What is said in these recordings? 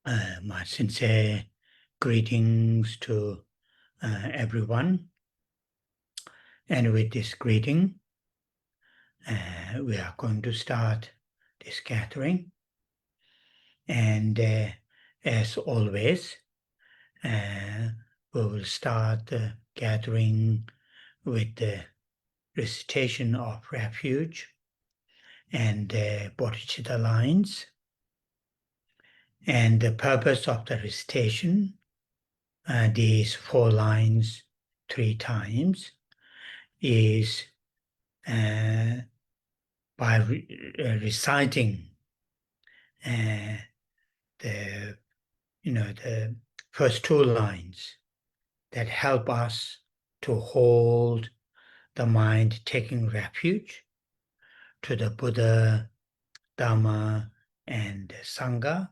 My sincere greetings to everyone. And with this greeting, we are going to start this gathering. And as always, we will start the gathering with the recitation of refuge and Bodhisattva lines. And the purpose of the recitation, these 4 lines 3 times, is by reciting the first 2 lines that help us to hold the mind taking refuge to the Buddha, Dharma, and Sangha.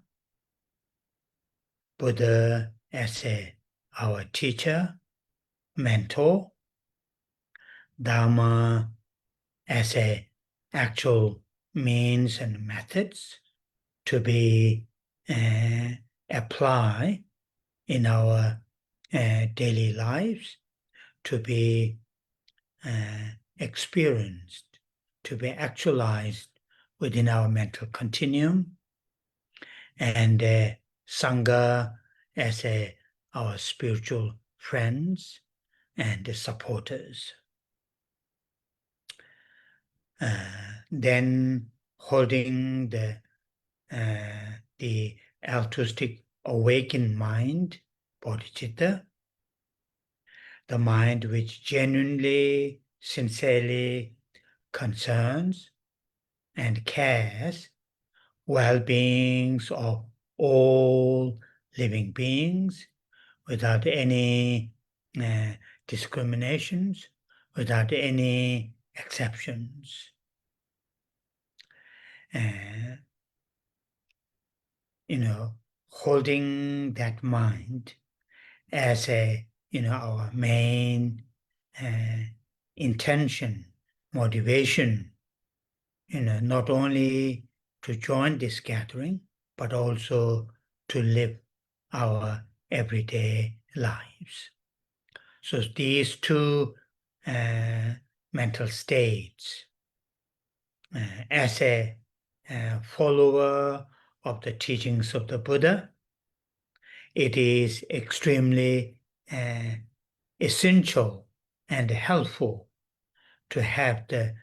Buddha as our teacher, mentor, Dharma as actual means and methods to be applied in our daily lives, to be experienced, to be actualized within our mental continuum, and Sangha as our spiritual friends and supporters. Then holding the altruistic awakened mind, bodhicitta, the mind which genuinely, sincerely concerns and cares well-beings of all living beings without any discriminations, without any exceptions. Holding that mind as our main intention, motivation, not only to join this gathering, but also to live our everyday lives. So these 2 mental states, as a follower of the teachings of the Buddha, it is extremely essential and helpful to have the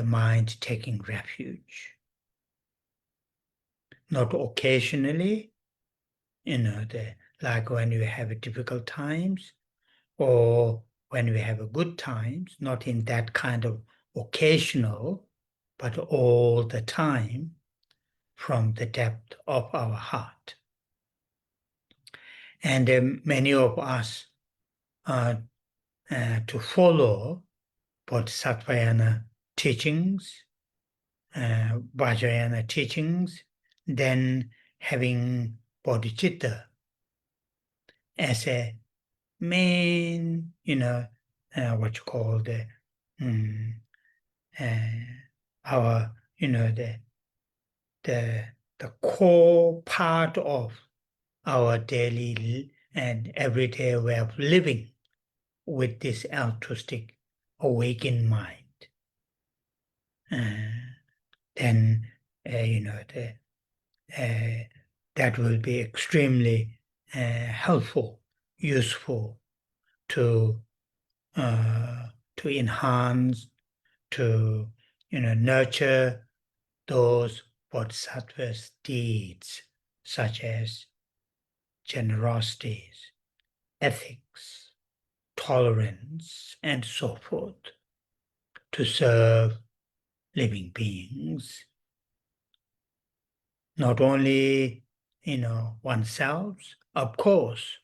mind taking refuge. Not occasionally, like when you have difficult times or when we have good times, not in that kind of occasional, but all the time from the depth of our heart. And many of us to follow Bodhisattva teachings, Vajrayana teachings, then having bodhicitta as a main, what you call the our, the core part of our daily and everyday way of living with this altruistic awakened mind. Then that will be extremely helpful, useful to enhance, to nurture those bodhisattvas' deeds, such as generosities, ethics, tolerance, and so forth, to serve living beings. Not only, oneself, of course,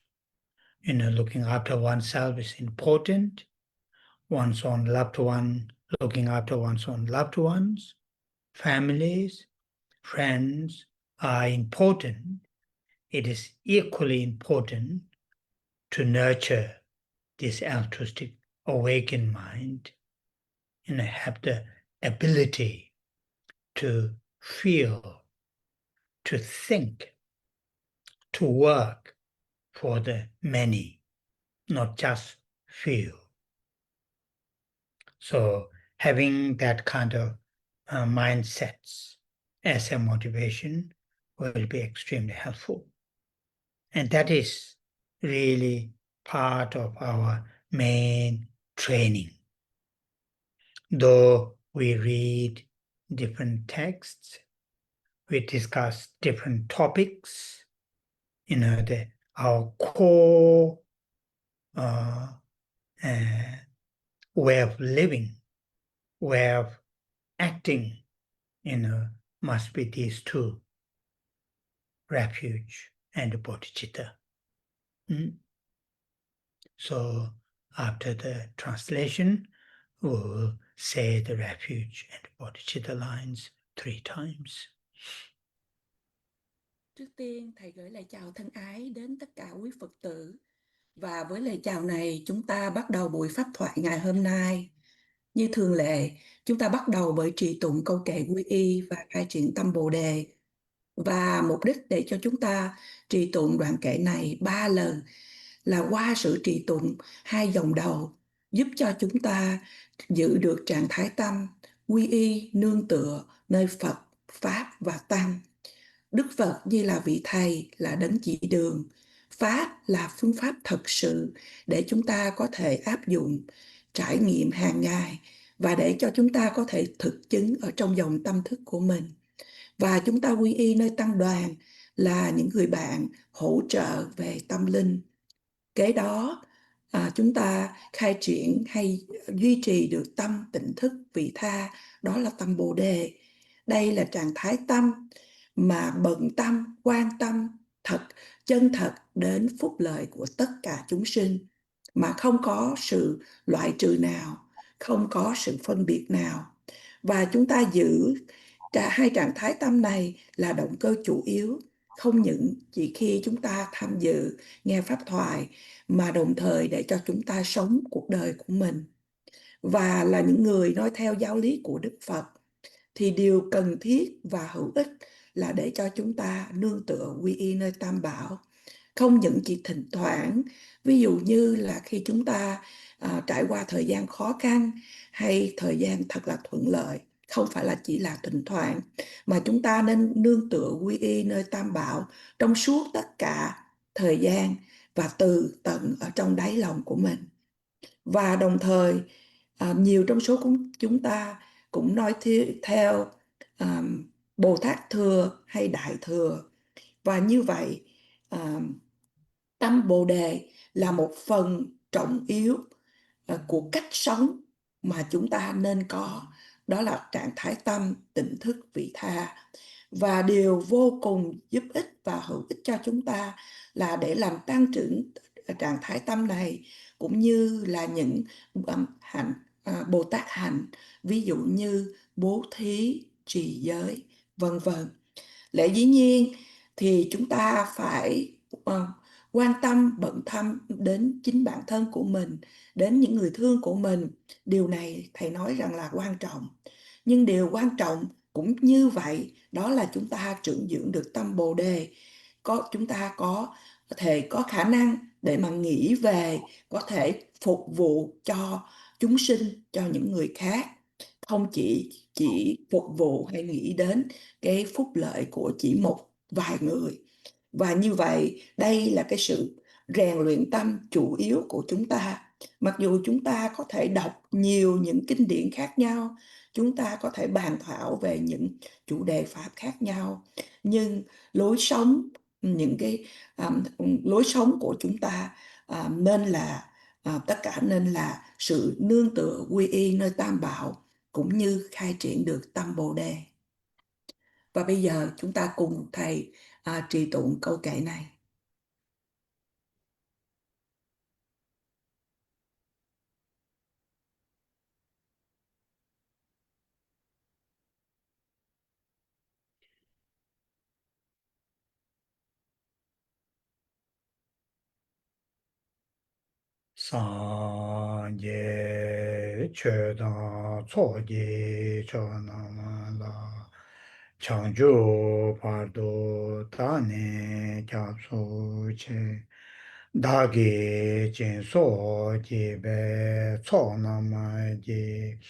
looking after oneself is important. One's own loved one, looking after one's own loved ones, families, friends are important. It is equally important to nurture this altruistic awakened mind and have the ability to feel, to think to work for the many, not just few. So having that kind of mindsets as a motivation will be extremely helpful. And that is really part of our main training. Though we read different texts, we discuss different topics, our core way of living, way of acting, must be these two, refuge and bodhicitta. So after the translation, we'll say the refuge and bodhicitta lines 3 times. Trước tiên, Thầy gửi lời chào thân ái đến tất cả quý Phật tử. Và với lời chào này, chúng ta bắt đầu buổi pháp thoại ngày hôm nay. Như thường lệ, chúng ta bắt đầu bởi trì tụng câu kệ quy y và khai triển tâm Bồ Đề. Và mục đích để cho chúng ta trì tụng đoạn kệ này 3 lần là qua sự trì tụng 2 dòng đầu, giúp cho chúng ta giữ được trạng thái tâm quy y nương tựa nơi Phật, Pháp và Tăng. Đức Phật như là vị thầy, là đấng chỉ đường. Pháp là phương pháp thật sự để chúng ta có thể áp dụng, trải nghiệm hàng ngày và để cho chúng ta có thể thực chứng ở trong dòng tâm thức của mình. Và chúng ta quy y nơi tăng đoàn là những người bạn hỗ trợ về tâm linh. Kế đó, chúng ta khai triển hay duy trì được tâm tỉnh thức vị tha, đó là tâm Bồ Đề. Đây là trạng thái tâm mà bận tâm, quan tâm thật, chân thật đến phúc lợi của tất cả chúng sinh, mà không có sự loại trừ nào, không có sự phân biệt nào. Và chúng ta giữ hai trạng thái tâm này là động cơ chủ yếu, không những chỉ khi chúng ta tham dự nghe pháp thoại, mà đồng thời để cho chúng ta sống cuộc đời của mình. Và là những người nói theo giáo lý của Đức Phật, thì điều cần thiết và hữu ích là để cho chúng ta nương tựa quy y nơi Tam Bảo. Không những chỉ thỉnh thoảng, ví dụ như là khi chúng ta trải qua thời gian khó khăn hay thời gian thật là thuận lợi, không phải là chỉ là thỉnh thoảng, mà chúng ta nên nương tựa quy y nơi Tam Bảo trong suốt tất cả thời gian và từ tận ở trong đáy lòng của mình. Và đồng thời nhiều trong số chúng ta cũng nói theo Bồ Tát Thừa hay Đại Thừa. Và như vậy tâm Bồ Đề là một phần trọng yếu của cách sống mà chúng ta nên có, đó là trạng thái tâm tỉnh thức vị tha. Và điều vô cùng giúp ích và hữu ích cho chúng ta là để làm tăng trưởng trạng thái tâm này, cũng như là những hạnh Bồ Tát hạnh, ví dụ như bố thí, trì giới, vân vân. Lẽ dĩ nhiên thì chúng ta phải quan tâm bận tâm đến chính bản thân của mình, đến những người thương của mình. Điều này thầy nói rằng là quan trọng. Nhưng điều quan trọng cũng như vậy, đó là chúng ta trưởng dưỡng được tâm Bồ Đề. Chúng ta có thể có khả năng để mà nghĩ về, có thể phục vụ cho chúng sinh, cho những người khác. Không chỉ phục vụ hay nghĩ đến cái phúc lợi của chỉ một vài người. Và như vậy, đây là cái sự rèn luyện tâm chủ yếu của chúng ta. Mặc dù chúng ta có thể đọc nhiều những kinh điển khác nhau, chúng ta có thể bàn thảo về những chủ đề pháp khác nhau, nhưng lối sống, những cái lối sống của chúng ta nên là tất cả nên là sự nương tựa quy y nơi Tam Bảo, cũng như khai triển được tâm Bồ Đề. Và bây giờ chúng ta cùng thầy trì tụng câu kệ này. Sanje chöda tsoji chönama la 창조 파도 다네 잡소체 다게 진소 지베 초나마지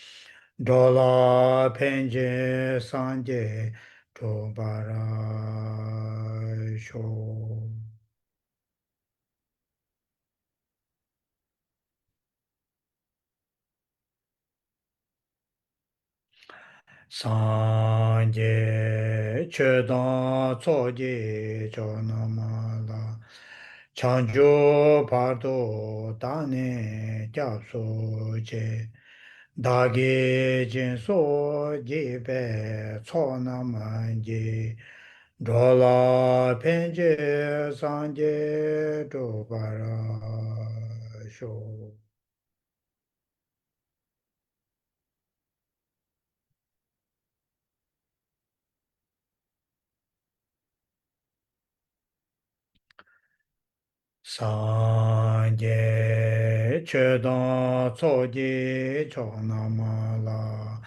돌아 펜제 산제 도바라쇼 산제 최다 초지 조나마라 창조 파도 다네 잡소제 다게 진소 지베 초나만지 돌아 펜제 산제 도바라쇼 산제 최다 초지 초나마라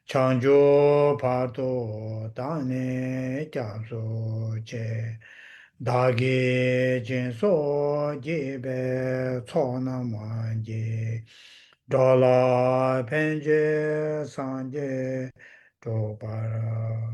창조 파도 다네 잡소제 다게 진소 지베 초나만지 돌아 펜제 산제 도바라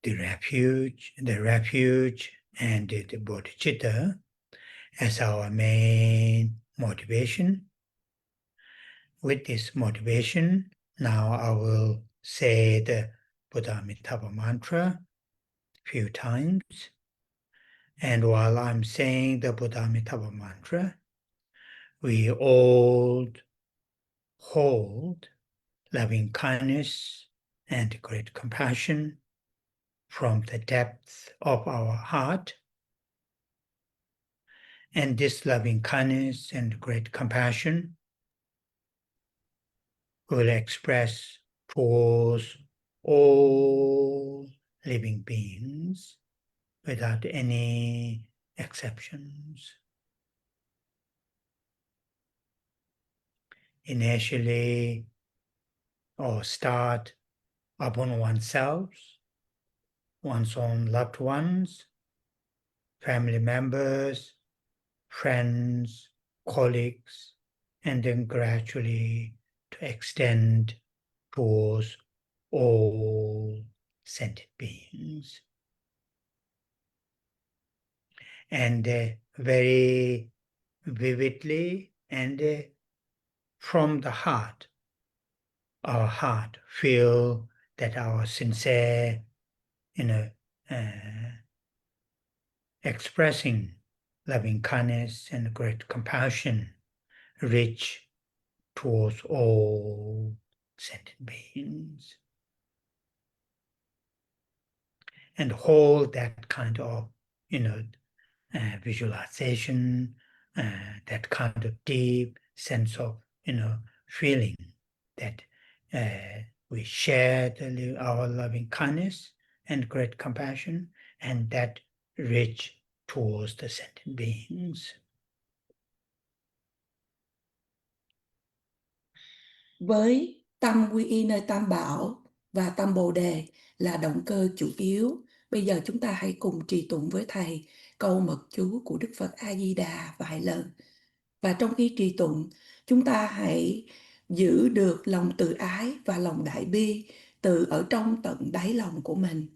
the refuge and the bodhicitta as our main motivation. With this motivation, now I will say the Bodhisattva mantra a few times. And while I'm saying the Bodhisattva mantra, we all hold loving kindness and great compassion from the depth of our heart. And this loving kindness and great compassion will express towards all living beings without any exceptions. Initially, or start upon oneself, one's own loved ones, family members, friends, colleagues, and then gradually to extend towards all sentient beings. And very vividly and from the heart, our heart feel that our sincere, expressing loving kindness and great compassion reach towards all sentient beings. And hold that kind of, visualization, that kind of deep sense of, feeling that we share our loving kindness and great compassion, and that reach towards the sentient beings. Với tâm quy y nơi Tam Bảo và tâm Bồ Đề là động cơ chủ yếu, bây giờ chúng ta hãy cùng trì tụng với Thầy câu mật chú của Đức Phật A-di-đà vài lần. Và trong khi trì tụng, chúng ta hãy giữ được lòng từ ái và lòng đại bi từ ở trong tận đáy lòng của mình.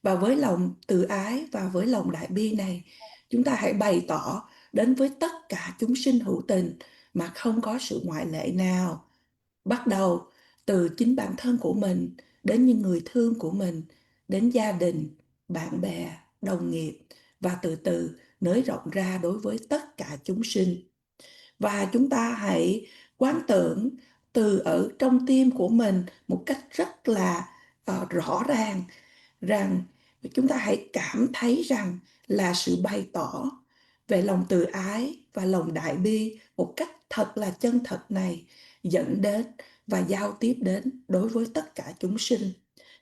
Và với lòng từ ái và với lòng đại bi này, chúng ta hãy bày tỏ đến với tất cả chúng sinh hữu tình mà không có sự ngoại lệ nào. Bắt đầu từ chính bản thân của mình, đến những người thương của mình, đến gia đình, bạn bè, đồng nghiệp, và từ từ nới rộng ra đối với tất cả chúng sinh. Và chúng ta hãy quán tưởng từ ở trong tim của mình một cách rất là rõ ràng rằng chúng ta hãy cảm thấy rằng là sự bày tỏ về lòng từ ái và lòng đại bi một cách thật là chân thật này dẫn đến và giao tiếp đến đối với tất cả chúng sinh.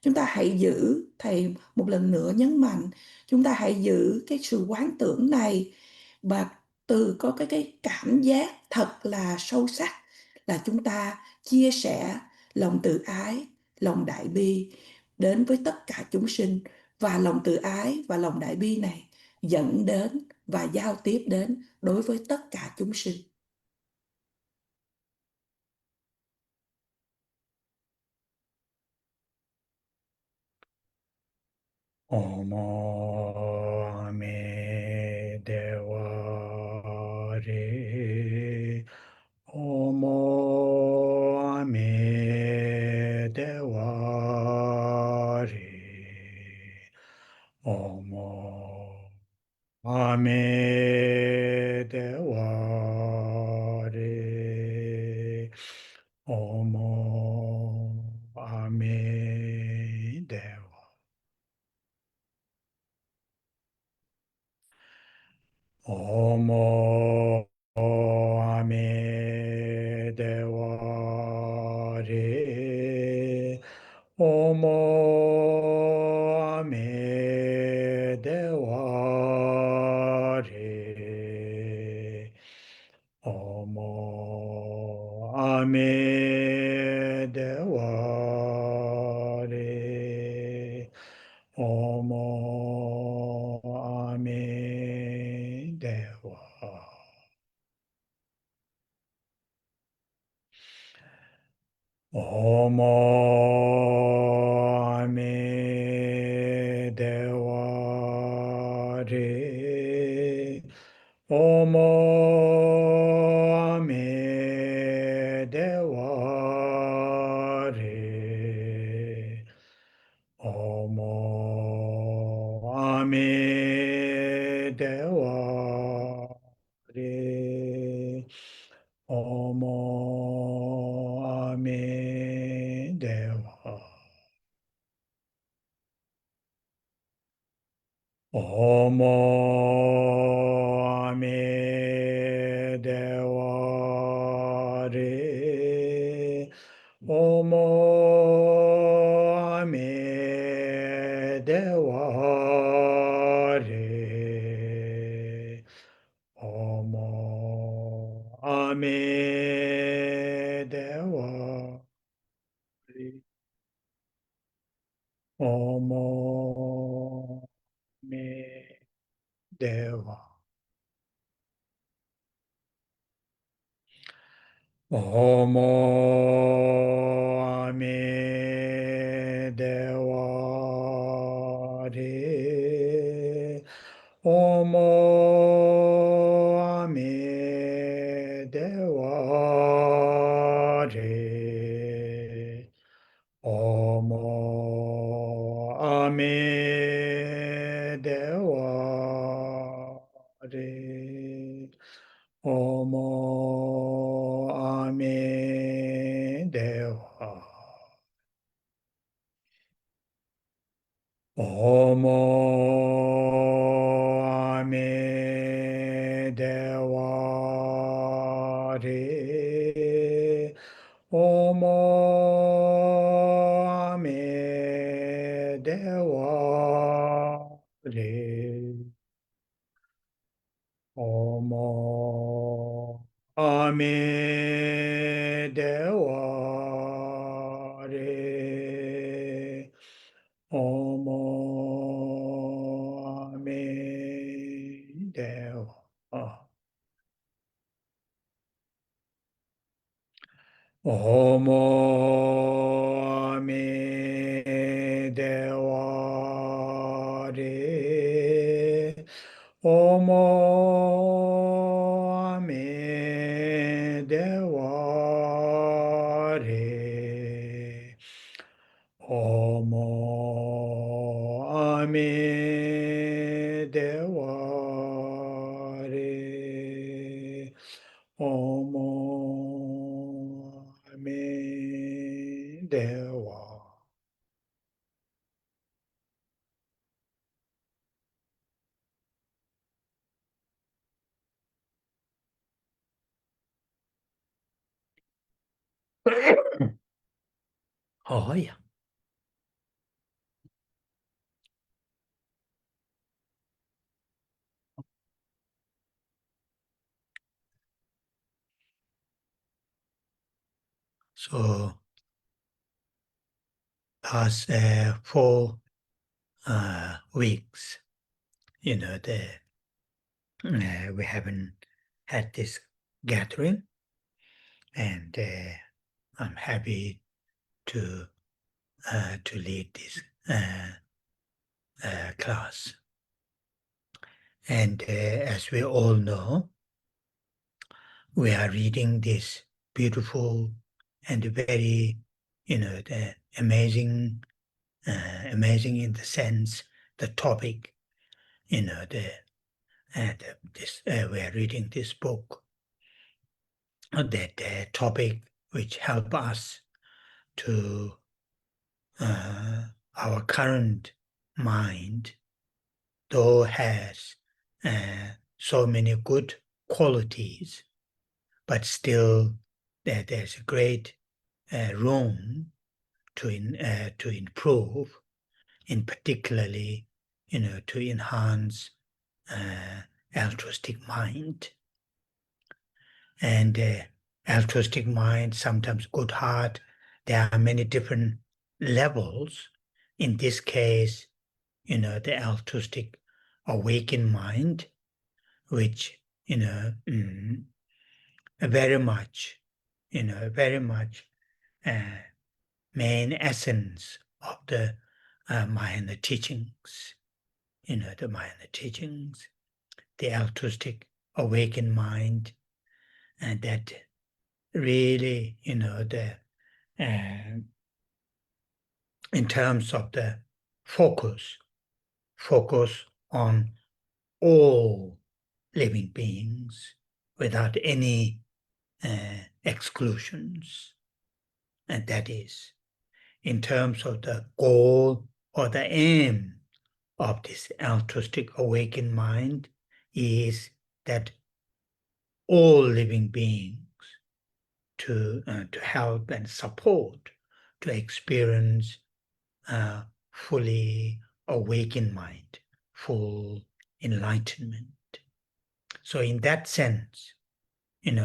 Chúng ta hãy giữ, thầy một lần nữa nhấn mạnh, chúng ta hãy giữ cái sự quán tưởng này, và từ có cái cảm giác thật là sâu sắc là chúng ta chia sẻ lòng từ ái, lòng đại bi đến với tất cả chúng sinh, và lòng từ ái và lòng đại bi này dẫn đến và giao tiếp đến đối với tất cả chúng sinh. Omo Ame Dewa Re. Omo Ame Dewa Re. Omo Ame Dewa Re. Omo Ame Dewa. Omo Ame Dewa Re. Omo Ame Dewa Re. Omo Ame Dewa Re. Omo Ame Dewa. Omo Ame Dewa Re. Omo Ame Dewa Re. Omo Ame Dewa Re. Omo Ame Dewa. Omo Ame Dewa Re. Omo Ame Dewa Re. Omo Ame Dewa Re. Omo Ame Dewa. Omo Ame Dewa Re. Omo Ame Dewa Re. Omo Ame Dewa Re. Omo Ame Dewa. Omo Ame Dewa Re. Omo Ame Dewa Re. Omo Ame Dewa Re. Omo Ame Dewa. Omo Ame Dewa Re. Omo Ame Dewa Re. Omo Ame Dewa Re. Omo Ame Dewa. Oh, yeah. So past 4 weeks, we haven't had this gathering, and I'm happy to lead this class. And as we all know, we are reading this beautiful and very, the amazing in the sense, the topic, we are reading this book, that topic which help us to our current mind, though has so many good qualities, but still there's a great room to improve, in particularly, to enhance altruistic mind. And altruistic mind, sometimes good heart, there are many different levels. In this case, the altruistic awakened mind, which, very much, main essence of the Mahayana teachings, the Mahayana teachings, the altruistic awakened mind, and that really, in terms of the focus on all living beings without any exclusions. And that is, in terms of the goal or the aim of this altruistic awakened mind, is that all living beings to help and support, to experience fully awakened mind, full enlightenment. So in that sense, in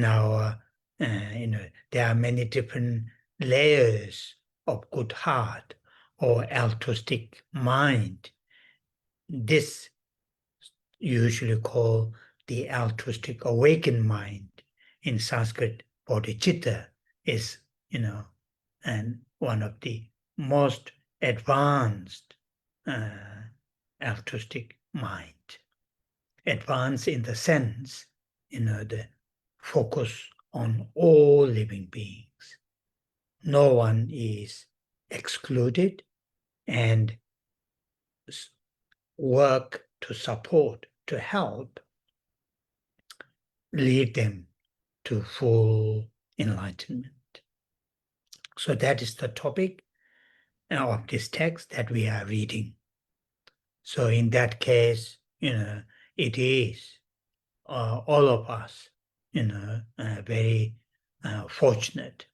our, there are many different layers of good heart or altruistic mind. This usually called the altruistic awakened mind. In Sanskrit, bodhicitta is, and one of the most advanced altruistic mind. Advanced in the sense, the focus on all living beings. No one is excluded, and work to support, to help, lead them to full enlightenment. So that is the topic of this text that we are reading. So in that case, it is all of us, very fortunate,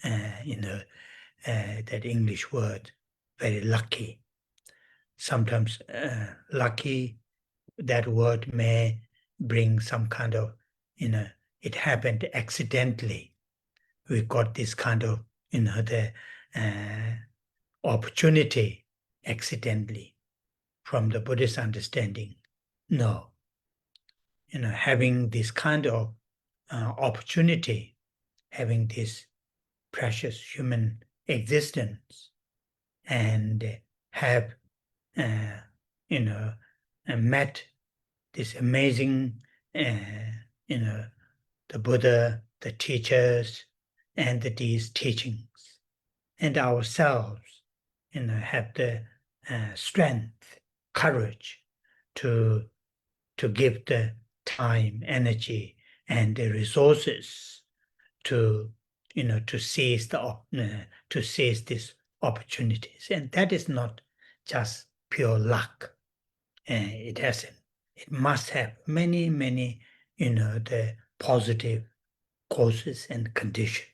that English word, very lucky. Sometimes lucky, that word may bring some kind of, it happened accidentally. We got this kind of, the opportunity accidentally from the Buddhist understanding. No, having this kind of opportunity, having this precious human existence, and have, met this amazing, the Buddha, the teachers, and these teachings, and ourselves, have the strength, courage to give the time, energy, and the resources to, to seize these opportunities. And that is not just pure luck. It must have many, the positive causes and conditions.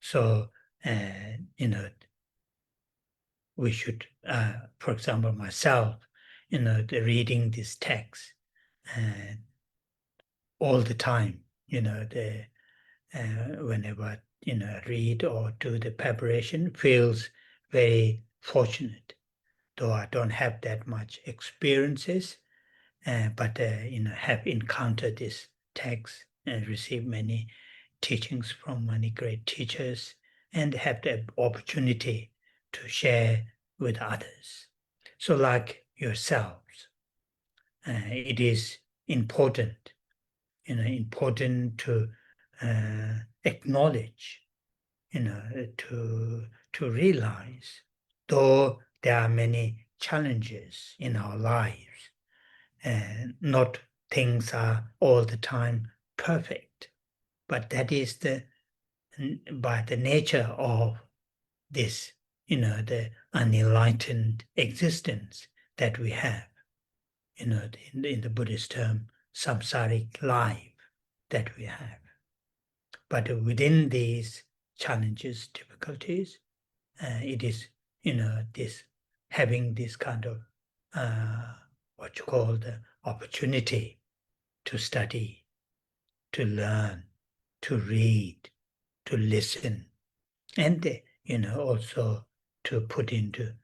So, we should, for example, myself, reading this text all the time, whenever, read or do the preparation, feels very fortunate, though I don't have that much experiences, but, have encountered this text and received many teachings from many great teachers and have the opportunity to share with others. So like yourselves, it is important, important to acknowledge, to realize, though there are many challenges in our lives, and not things are all the time perfect, but that is by the nature of this, the unenlightened existence that we have, in the Buddhist term, samsaric life that we have. But within these challenges, difficulties, it is, this having this kind of what you call the opportunity to study, to learn, to read, to listen, and also to put into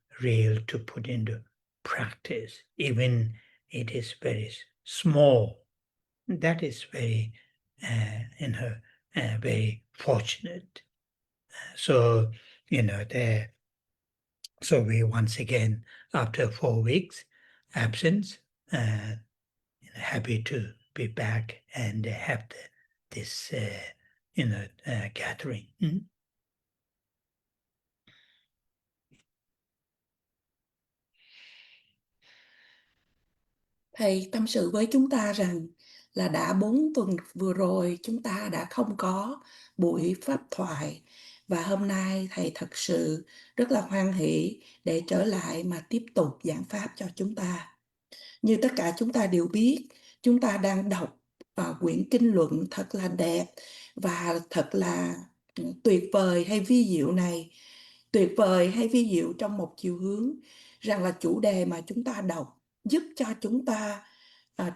practice, even it is very small. That is very, very fortunate. So, there. So we once again, after 4 weeks absence, happy to be back and have this, gathering. Thầy tâm sự với chúng ta rằng là đã 4 tuần vừa rồi chúng ta đã không có buổi pháp thoại, và hôm nay thầy thật sự rất là hoan hỷ để trở lại mà tiếp tục giảng pháp cho chúng ta. Như tất cả chúng ta đều biết, chúng ta đang đọc quyển kinh luận thật là đẹp và thật là tuyệt vời hay vi diệu này. Tuyệt vời hay vi diệu trong một chiều hướng rằng là chủ đề mà chúng ta đọc giúp cho chúng ta,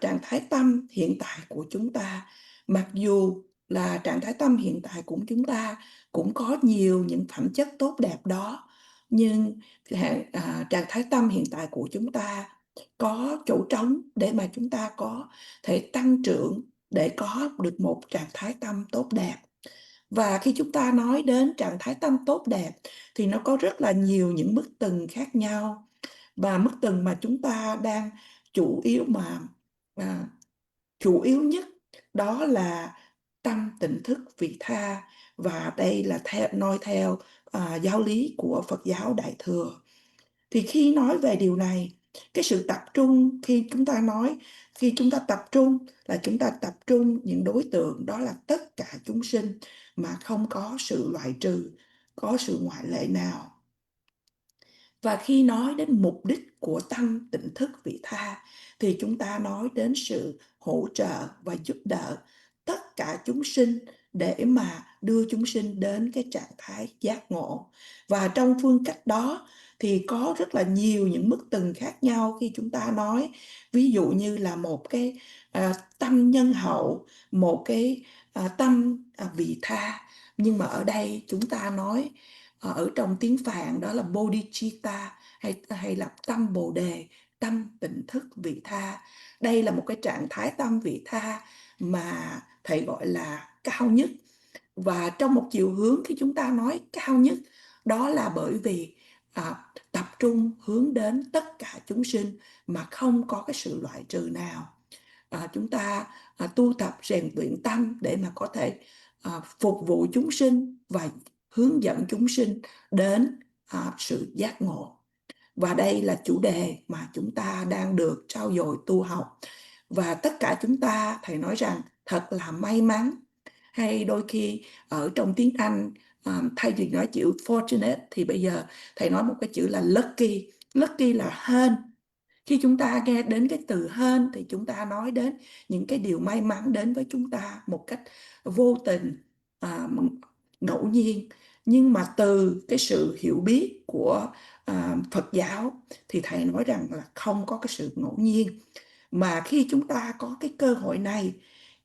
trạng thái tâm hiện tại của chúng ta, mặc dù là trạng thái tâm hiện tại của chúng ta cũng có nhiều những phẩm chất tốt đẹp đó, nhưng trạng thái tâm hiện tại của chúng ta có chỗ trống để mà chúng ta có thể tăng trưởng, để có được một trạng thái tâm tốt đẹp. Và khi chúng ta nói đến trạng thái tâm tốt đẹp thì nó có rất là nhiều những mức tầng khác nhau, và mức tầng mà chúng ta đang chủ yếu nhất đó là tâm tỉnh thức vị tha, và đây là nói theo giáo lý của Phật giáo Đại Thừa. Thì khi nói về điều này, cái sự tập trung, khi chúng ta tập trung là chúng ta tập trung những đối tượng đó là tất cả chúng sinh mà không có sự loại trừ, có sự ngoại lệ nào. Và khi nói đến mục đích của tâm tỉnh thức vị tha thì chúng ta nói đến sự hỗ trợ và giúp đỡ tất cả chúng sinh để mà đưa chúng sinh đến cái trạng thái giác ngộ. Và trong phương cách đó thì có rất là nhiều những mức tầng khác nhau khi chúng ta nói. Ví dụ như là một cái tâm nhân hậu, một cái tâm vị tha. Nhưng mà ở đây chúng ta nói ở trong tiếng Phạn đó là Bodhicitta, hay là tâm Bồ Đề, tâm tỉnh thức vị tha. Đây là một cái trạng thái tâm vị tha mà thầy gọi là cao nhất. Và trong một chiều hướng khi chúng ta nói cao nhất, đó là bởi vì tập trung hướng đến tất cả chúng sinh mà không có cái sự loại trừ nào. Chúng ta tu tập rèn luyện tâm để mà có thể phục vụ chúng sinh và hướng dẫn chúng sinh đến sự giác ngộ. Và đây là chủ đề mà chúng ta đang được trau dồi tu học. Và tất cả chúng ta, thầy nói rằng thật là may mắn. Hay đôi khi ở trong tiếng Anh, thay vì nói chữ fortunate thì bây giờ thầy nói một cái chữ là lucky. Lucky là hên. Khi chúng ta nghe đến cái từ hên thì chúng ta nói đến những cái điều may mắn đến với chúng ta một cách vô tình, ngẫu nhiên. Nhưng mà từ cái sự hiểu biết của Phật giáo thì thầy nói rằng là không có cái sự ngẫu nhiên, mà khi chúng ta có cái cơ hội này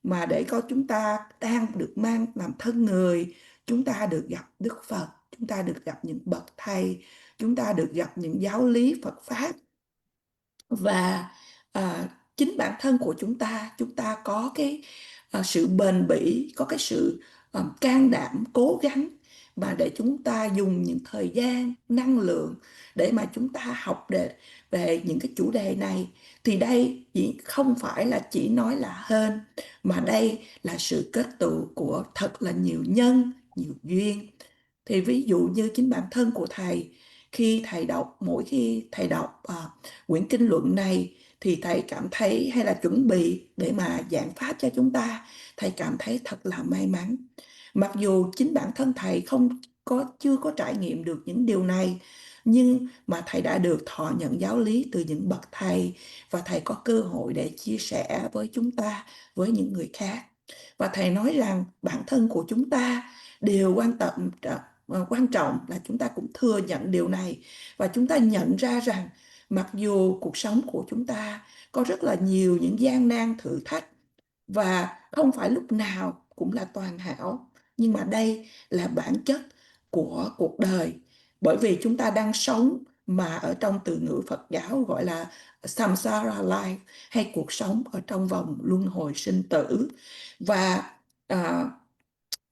mà để coi chúng ta đang được mang làm thân người, chúng ta được gặp Đức Phật, chúng ta được gặp những bậc thầy, chúng ta được gặp những giáo lý Phật pháp, và chính bản thân của chúng ta có cái sự bền bỉ, có cái sự can đảm cố gắng, mà để chúng ta dùng những thời gian năng lượng để mà chúng ta học về những cái chủ đề này, thì đây chỉ không phải là chỉ nói là hên, mà đây là sự kết tụ của thật là nhiều nhân, nhiều duyên. Thì ví dụ như chính bản thân của thầy, mỗi khi thầy đọc quyển kinh luận này, thì thầy cảm thấy, hay là chuẩn bị để mà giảng pháp cho chúng ta, thầy cảm thấy thật là may mắn. Mặc dù chính bản thân thầy chưa có trải nghiệm được những điều này, nhưng mà thầy đã được thọ nhận giáo lý từ những bậc thầy, và thầy có cơ hội để chia sẻ với chúng ta, với những người khác. Và thầy nói rằng bản thân của chúng ta đều quan trọng là chúng ta cũng thừa nhận điều này, và chúng ta nhận ra rằng mặc dù cuộc sống của chúng ta có rất là nhiều những gian nan thử thách, và không phải lúc nào cũng là toàn hảo, nhưng mà đây là bản chất của cuộc đời. Bởi vì chúng ta đang sống mà ở trong từ ngữ Phật giáo gọi là samsara life, hay cuộc sống ở trong vòng luân hồi sinh tử. Và à,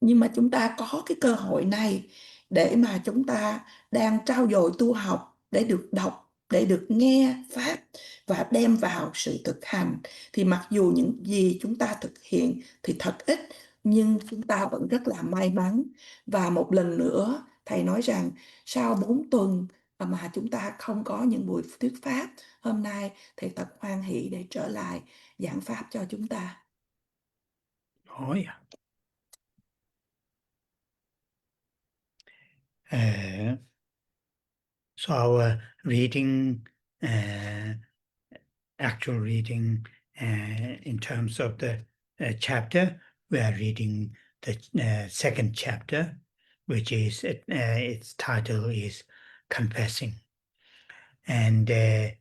nhưng mà chúng ta có cái cơ hội này để mà chúng ta đang trau dồi tu học, để được đọc, để được nghe pháp và đem vào sự thực hành. Thì mặc dù những gì chúng ta thực hiện thì thật ít, nhưng chúng ta vẫn rất là may mắn. Và một lần nữa thầy nói rằng sau 4 tuần mà chúng ta không có những buổi thuyết pháp, hôm nay thầy thật hoan hỷ để trở lại giảng pháp cho chúng ta. Oh, yeah. So our reading, actual reading in terms of the chapter, we are reading the second chapter, which is, its title is Confessing. And the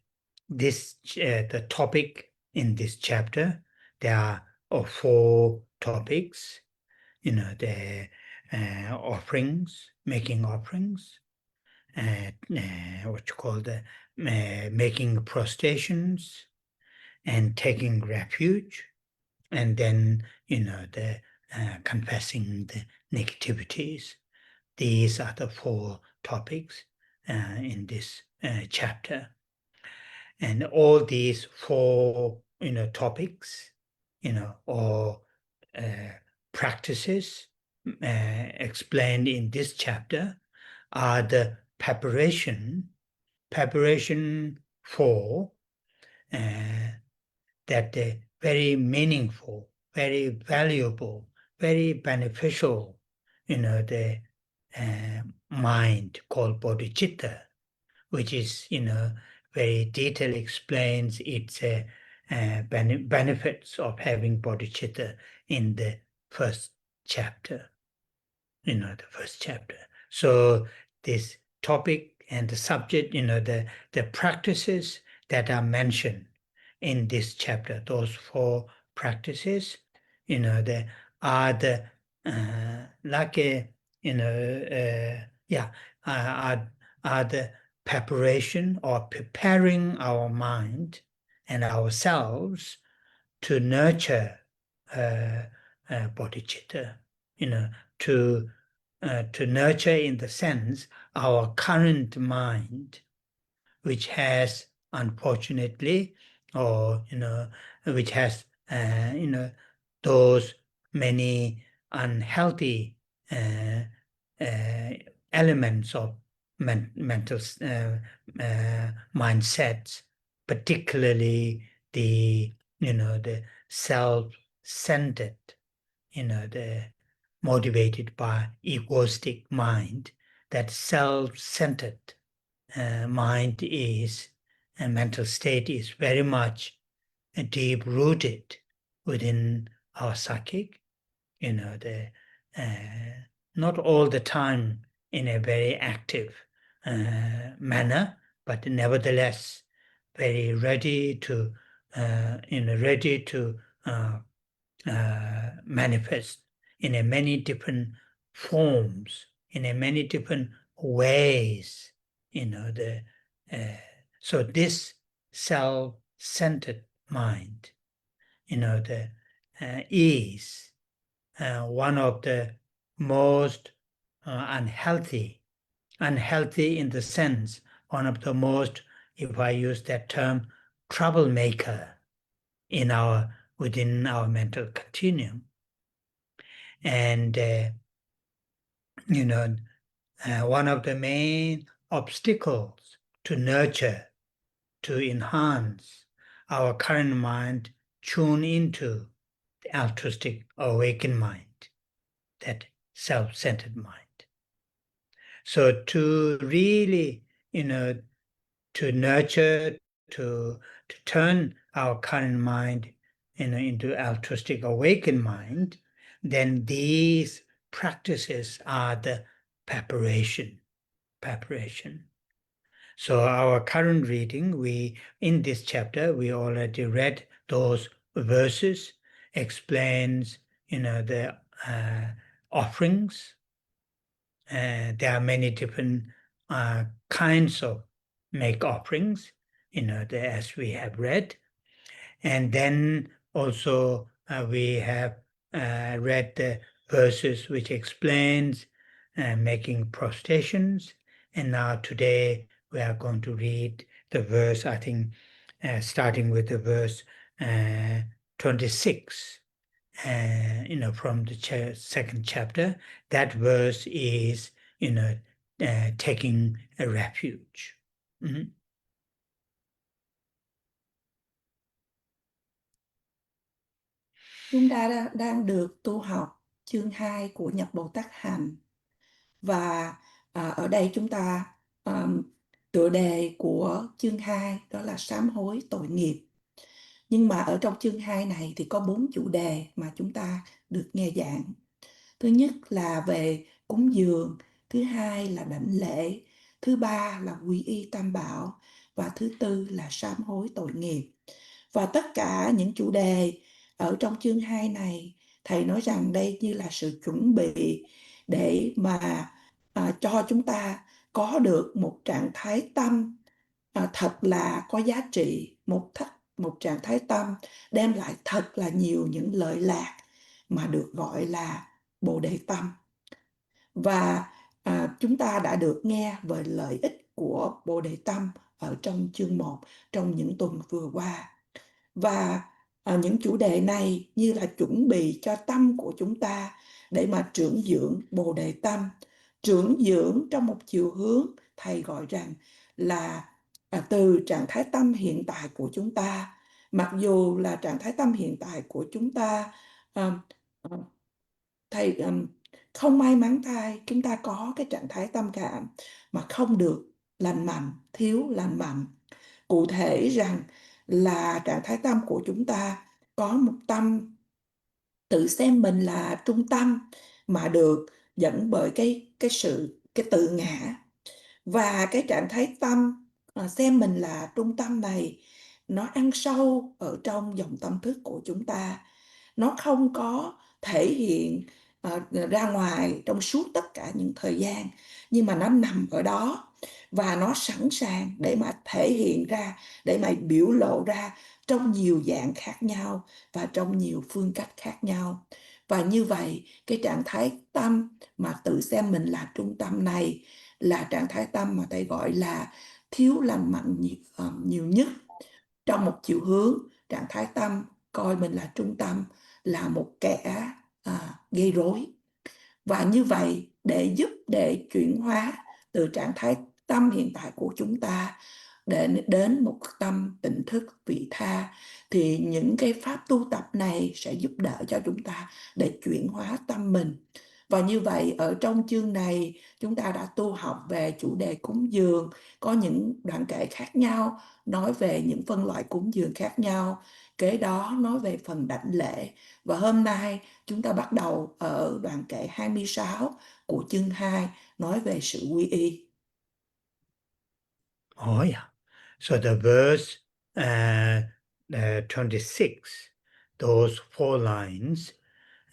topic in this chapter, there are 4 topics, the offerings, making offerings, what you call the making prostrations, and taking refuge, and then the confessing the negativities. These are the 4 topics in this chapter, and all these 4 topics, or practices explained in this chapter are the preparation for that very meaningful, very valuable, very beneficial, the mind called bodhicitta, which is, very detailed explains its benefits of having bodhicitta in the first chapter, the first chapter. So this topic and the subject, the practices that are mentioned in this chapter, those 4 practices, they are the like a, are the preparation or preparing our mind and ourselves to nurture bodhicitta, to nurture, in the sense, our current mind, which has, unfortunately, or which has those many unhealthy elements of mental mindsets, particularly the self-centered, the motivated by egoistic mind. That self-centered mind is, and mental state is very much deep-rooted within our psychic. Not all the time in a very active manner, but nevertheless very ready to manifest in a many different forms, in a many different ways. So this self-centered mind, is one of the most unhealthy in the sense, one of the most, if I use that term, troublemaker within our mental continuum. And one of the main obstacles to nurture, to enhance our current mind, tune into the altruistic awakened mind, that self-centered mind. So to really, to nurture, to turn our current mind, into altruistic awakened mind, then these practices are the preparation. So our current reading, in this chapter, we already read those verses, explains, the offerings. There are many different kinds of make offerings, as we have read. And then also we have read the verses which explains making prostrations. And now today we are going to read the verse, I think, starting with the verse 26. From the second chapter. That verse is, taking a refuge. Mhm. Chúng ta đang được tu học chương 2 của Nhập Bồ Tát Hạnh. Và ở đây chúng ta tựa đề của chương 2 đó là sám hối tội nghiệp. Nhưng mà ở trong chương 2 này thì có 4 chủ đề mà chúng ta được nghe giảng. Thứ nhất là về cúng dường, thứ hai là đảnh lễ, thứ ba là quy y tam bảo và thứ tư là sám hối tội nghiệp. Và tất cả những chủ đề ở trong chương 2 này, thầy nói rằng đây như là sự chuẩn bị để mà cho chúng ta có được một trạng thái tâm thật là có giá trị, một trạng thái tâm đem lại thật là nhiều những lợi lạc mà được gọi là Bồ Đề Tâm. Và chúng ta đã được nghe về lợi ích của Bồ Đề Tâm ở trong chương 1 trong những tuần vừa qua. Và những chủ đề này như là chuẩn bị cho tâm của chúng ta để mà trưởng dưỡng Bồ Đề Tâm. Trưởng dưỡng trong một chiều hướng thầy gọi rằng là từ trạng thái tâm hiện tại của chúng ta. Mặc dù là trạng thái tâm hiện tại của chúng ta thầy không may mắn thay chúng ta có cái trạng thái tâm cảm mà không được lành mạnh, thiếu lành mạnh. Cụ thể rằng là trạng thái tâm của chúng ta có một tâm tự xem mình là trung tâm mà được dẫn bởi cái tự ngã. Và cái trạng thái tâm xem mình là trung tâm này nó ăn sâu ở trong dòng tâm thức của chúng ta. Nó không có thể hiện ra ngoài trong suốt tất cả những thời gian, nhưng mà nó nằm ở đó và nó sẵn sàng để mà thể hiện ra, để mà biểu lộ ra trong nhiều dạng khác nhau và trong nhiều phương cách khác nhau. Và như vậy cái trạng thái tâm mà tự xem mình là trung tâm này là trạng thái tâm mà thầy gọi là thiếu lành mạnh nhiều nhất. Trong một chiều hướng, trạng thái tâm coi mình là trung tâm là một kẻ gây rối. Và như vậy để chuyển hóa từ trạng thái tâm hiện tại của chúng ta đến một tâm tỉnh thức vị tha, thì những cái pháp tu tập này sẽ giúp đỡ cho chúng ta để chuyển hóa tâm mình. Và như vậy ở trong chương này chúng ta đã tu học về chủ đề cúng dường, có những đoạn kệ khác nhau nói về những phân loại cúng dường khác nhau. Kế đó nói về phần đảnh lễ. Và hôm nay chúng ta bắt đầu ở đoạn kệ 26 của chương 2 nói về sự quy y. Oh yeah. So the verse 26, those 4 lines,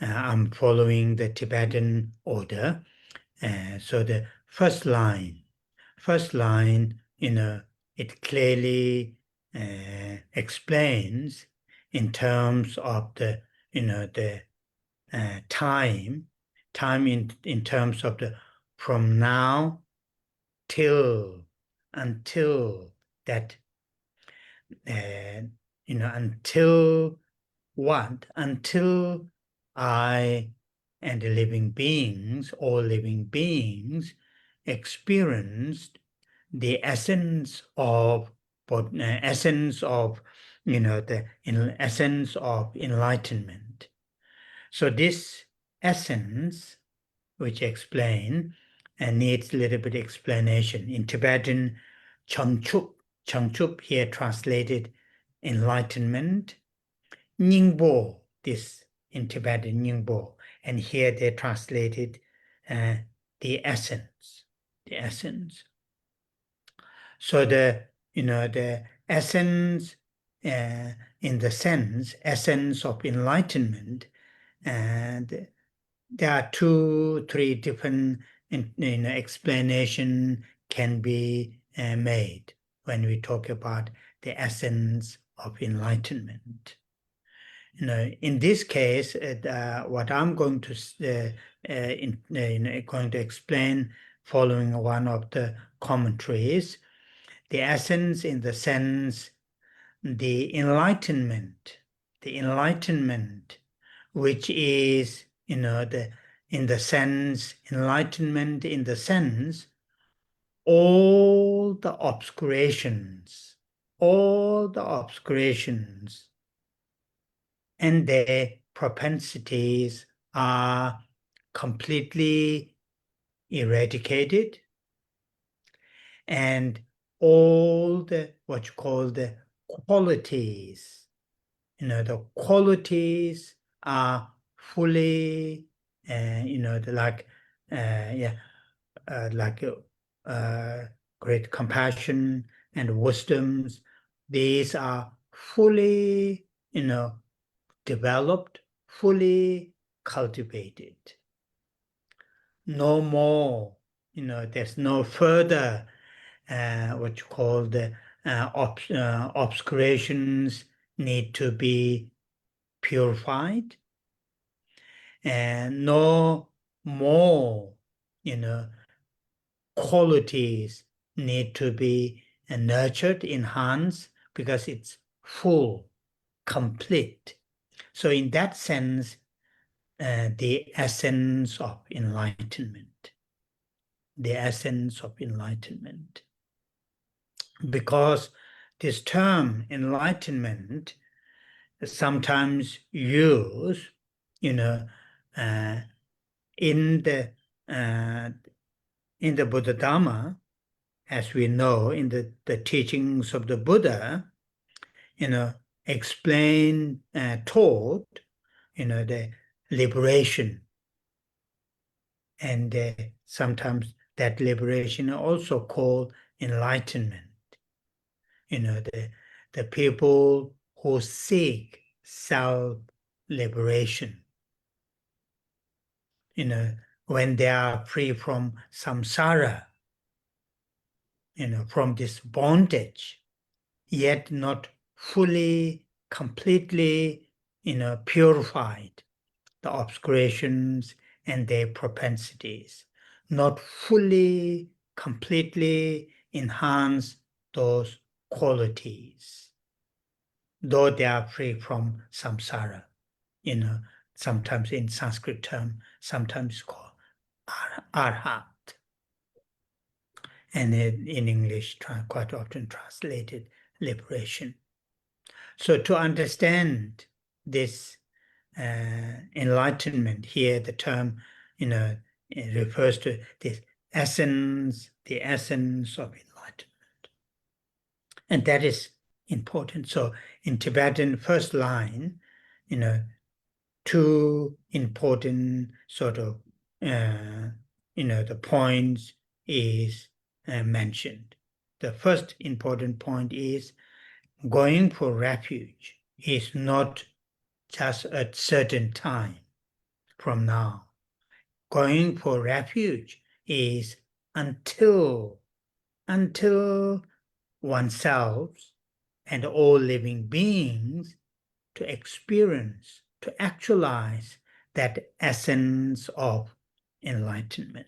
I'm following the Tibetan order. So the first line, it clearly explains in terms of the, the time in terms of the from now till until that, until what? Until I and the living beings, all living beings, experienced the essence of the essence of enlightenment. So this essence, which explain and needs a little bit explanation in Tibetan, Changchup here translated enlightenment, Ningbo, this in Tibetan Ningbo, and here they translated the essence. So the essence, in the sense, essence of enlightenment, and there are 2-3 different explanation can be made when we talk about the essence of enlightenment. In this case, what I'm going to going to explain following one of the commentaries, the essence in the sense, the enlightenment, which is enlightenment in the sense, all the obscurations and their propensities are completely eradicated, and all the what you call the qualities, the qualities are fully, great compassion and wisdoms. These are fully, developed, fully cultivated. No more, there's no further what you call the obscurations need to be purified, and no more, qualities need to be nurtured, enhanced, because it's full, complete. So in that sense, the essence of enlightenment, because this term enlightenment is sometimes used, in the Buddha Dharma, as we know, in the teachings of the Buddha, explain, taught, the liberation, and sometimes that liberation also called enlightenment. The people who seek self-liberation, when they are free from samsara, from this bondage, yet not fully, completely, purified the obscurations and their propensities, not fully, completely enhance those qualities, though they are free from samsara, sometimes in Sanskrit term, sometimes called arhat, and in English quite often translated liberation. So to understand this enlightenment, here the term it refers to this essence, the essence of enlightenment. And that is important. So in Tibetan, first line, two important sort of, the points is mentioned. The first important point is going for refuge is not just a certain time from now. Going for refuge is until oneself and all living beings to experience, to actualize that essence of enlightenment.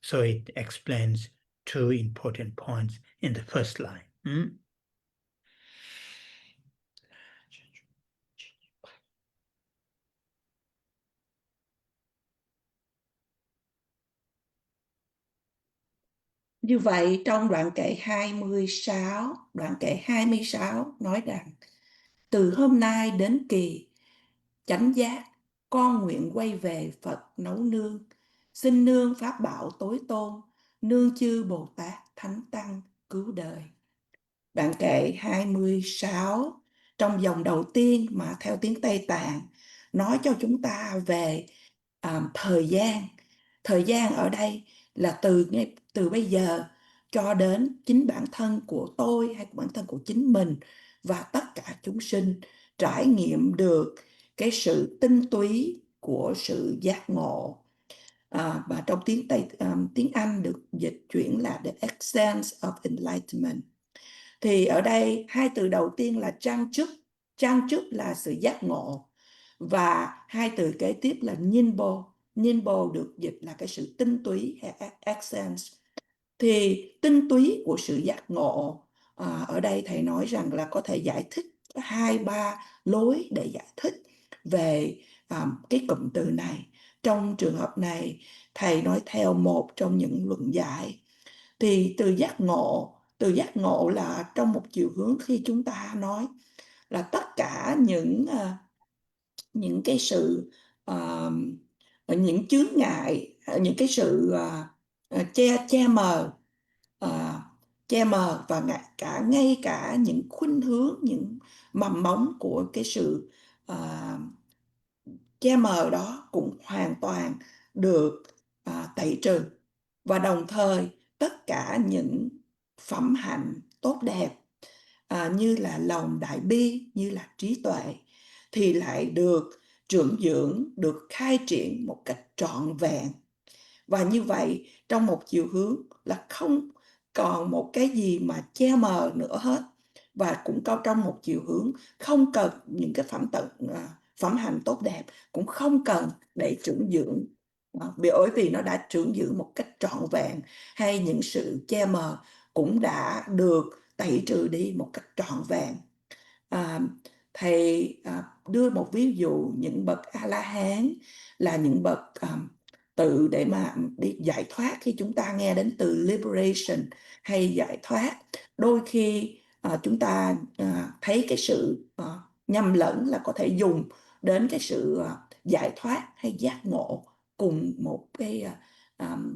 So it explains two important points in the first line. Như vậy trong đoạn kệ 26 nói rằng từ hôm nay đến kỳ chánh giác, con nguyện quay về Phật nấu nương, xin nương pháp bảo tối tôn, nương chư Bồ Tát Thánh Tăng cứu đời. Đoạn kệ 26 trong dòng đầu tiên mà theo tiếng Tây Tạng nói cho chúng ta về thời gian. Thời gian ở đây là từ bây giờ cho đến chính bản thân của tôi hay bản thân của chính mình và tất cả chúng sinh trải nghiệm được cái sự tinh túy của sự giác ngộ. Và trong tiếng Anh được dịch chuyển là the essence of enlightenment. Thì ở đây hai từ đầu tiên là trang trúc là sự giác ngộ, và hai từ kế tiếp là Ninpo được dịch là cái sự tinh túy hay essence. Thì tinh túy của sự giác ngộ ở đây thầy nói rằng là có thể giải thích 2-3 lối để giải thích về cái cụm từ này. Trong trường hợp này thầy nói theo một trong những luận giải. Thì từ giác ngộ là trong một chiều hướng khi chúng ta nói là tất cả những cái sự những chướng ngại, những cái sự che mờ và ngay cả những khuynh hướng, những mầm móng của cái sự che mờ đó cũng hoàn toàn được tẩy trừ. Và đồng thời tất cả những phẩm hạnh tốt đẹp như là lòng đại bi, như là trí tuệ thì lại được trưởng dưỡng, được khai triển một cách trọn vẹn. Và như vậy trong một chiều hướng là không còn một cái gì mà che mờ nữa hết, và cũng có trong một chiều hướng không cần những cái phẩm hạnh tốt đẹp, cũng không cần để trưởng dưỡng, bởi vì nó đã trưởng dưỡng một cách trọn vẹn, hay những sự che mờ cũng đã được tẩy trừ đi một cách trọn vẹn. Thầy đưa một ví dụ những bậc A-la-hán là những bậc tự để mà đi giải thoát. Khi chúng ta nghe đến từ liberation hay giải thoát, đôi khi chúng ta thấy cái sự nhầm lẫn là có thể dùng đến cái sự giải thoát hay giác ngộ cùng một cái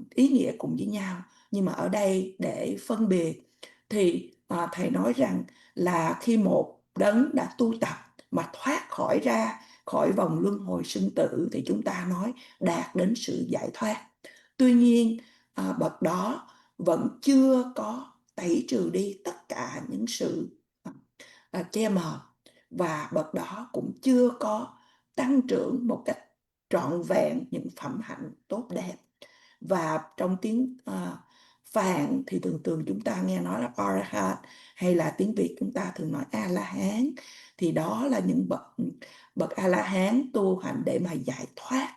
ý nghĩa cùng với nhau. Nhưng mà ở đây để phân biệt thì thầy nói rằng là khi một đấng đã tu tập mà thoát khỏi vòng luân hồi sinh tử thì chúng ta nói đạt đến sự giải thoát. Tuy nhiên bậc đó vẫn chưa có tẩy trừ đi tất cả những sự che mờ, và bậc đó cũng chưa có tăng trưởng một cách trọn vẹn những phẩm hạnh tốt đẹp. Và trong tiếng Phạn thì thường chúng ta nghe nói là arrogance, hay là tiếng Việt chúng ta thường nói A-la-hán. Thì đó là những bậc A-la-hán tu hành để mà giải thoát.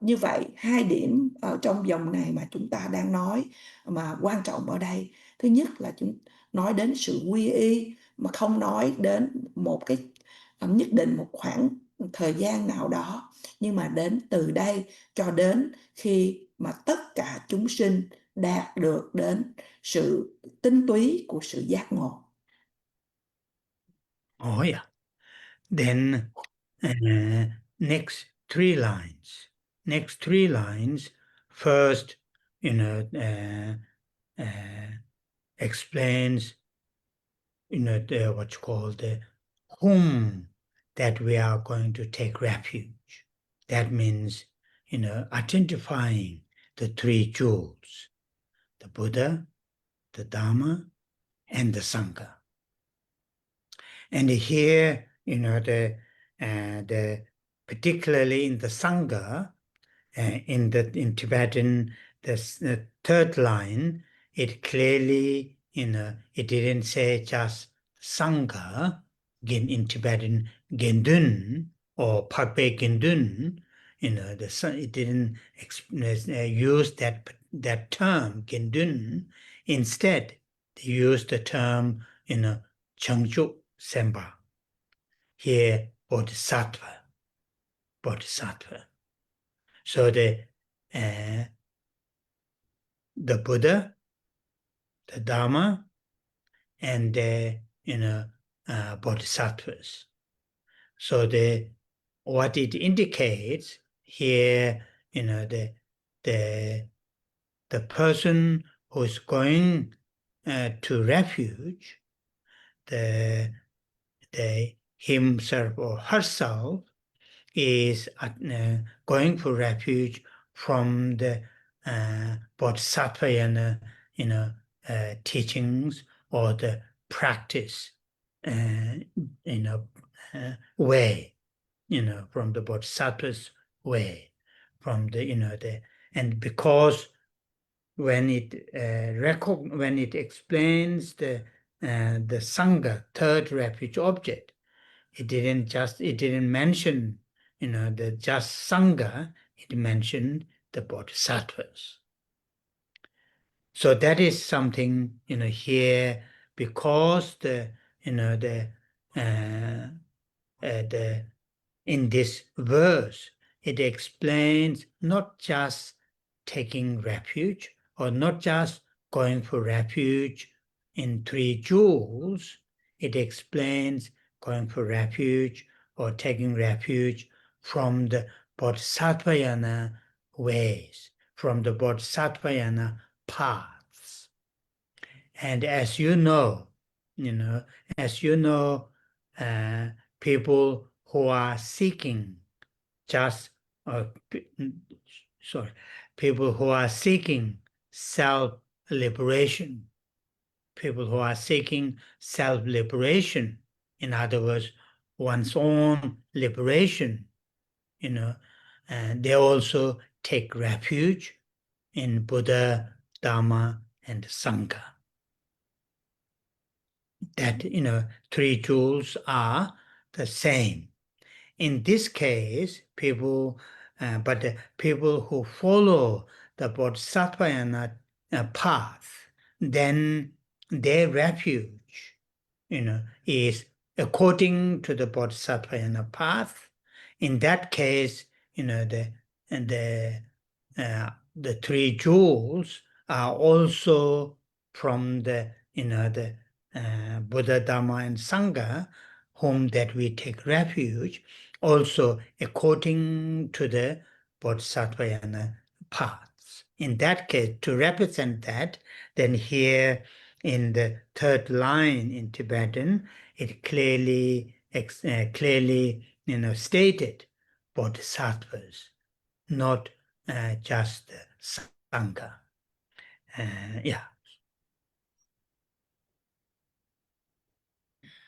Như vậy hai điểm ở trong dòng này mà chúng ta đang nói mà quan trọng ở đây, thứ nhất là chúng nói đến sự quy y, mà không nói đến một cái nhất định một khoảng thời gian nào đó, nhưng mà đến từ đây cho đến khi mà tất cả chúng sinh đạt được đến sự tinh túy của sự giác ngộ. Oh yeah. Then next 3 lines. next three lines first, explains, what you call the whom that we are going to take refuge. That means, identifying the three jewels, the Buddha, the Dharma, and the Sangha. And here, particularly in the Sangha, in Tibetan, the third line, it clearly, it didn't say just Sangha, in Tibetan, Gendun, or Pakpe Gendun, it didn't use that term, Gendun. Instead, they used the term, Changchuk Sempa. Here, Bodhisattva. So the Buddha, the Dharma, and the Bodhisattvas. So what it indicates here, the person who is going to refuge, the himself or herself is going for refuge from the Bodhisattva teachings or the practice way, from the Bodhisattva's way, from the and because when it explains the Sangha, third refuge object, it didn't mention the just Sangha, it mentioned the Bodhisattvas. So that is something here, because in this verse it explains not just taking refuge or not just going for refuge in three jewels. It explains going for refuge or taking refuge from the Bodhisattvayana ways, from the Bodhisattvayana paths. And as you know, people who are seeking people who are seeking self-liberation, in other words, one's own liberation, and they also take refuge in Buddha, Dharma, and Sangha. That, three jewels are the same. In this case, people who follow the Bodhisattvayana path, then their refuge, is according to the Bodhisattvayana path. In that case, the three jewels are also from the Buddha, Dharma, and Sangha, whom that we take refuge, also according to the Bodhisattvayana paths. In that case, to represent that, then here in the third line in Tibetan, it clearly stated Bodhisattvas, not just Sangha. Yeah.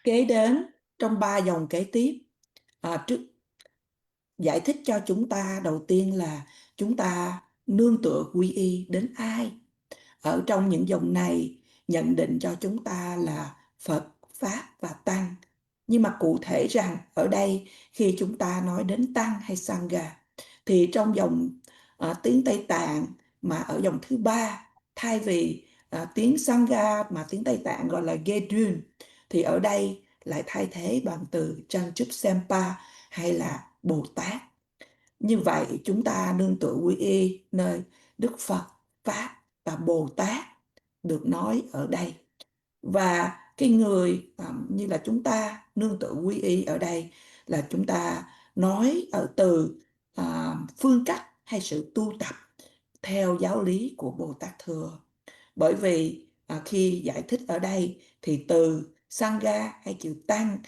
Kế đến, trong 3 dòng kế tiếp, trước giải thích cho chúng ta đầu tiên là chúng ta nương tựa quy y đến ai. Ở trong những dòng này nhận định cho chúng ta là Phật, Pháp và Tăng. Nhưng mà cụ thể rằng ở đây khi chúng ta nói đến Tăng hay Sangha, thì trong dòng tiếng Tây Tạng mà ở dòng thứ 3, thay vì tiếng Sangha mà tiếng Tây Tạng gọi là Gedun, thì ở đây lại thay thế bằng từ Changchup Sempa hay là Bồ Tát. Như vậy chúng ta nương tựa quy y nơi Đức Phật, Pháp và Bồ Tát được nói ở đây. Và cái người như là chúng ta nương tựa quy y ở đây là chúng ta nói ở từ phương cách hay sự tu tập theo giáo lý của Bồ Tát Thừa. Bởi vì khi giải thích ở đây thì từ Sangha hay chữ Tăng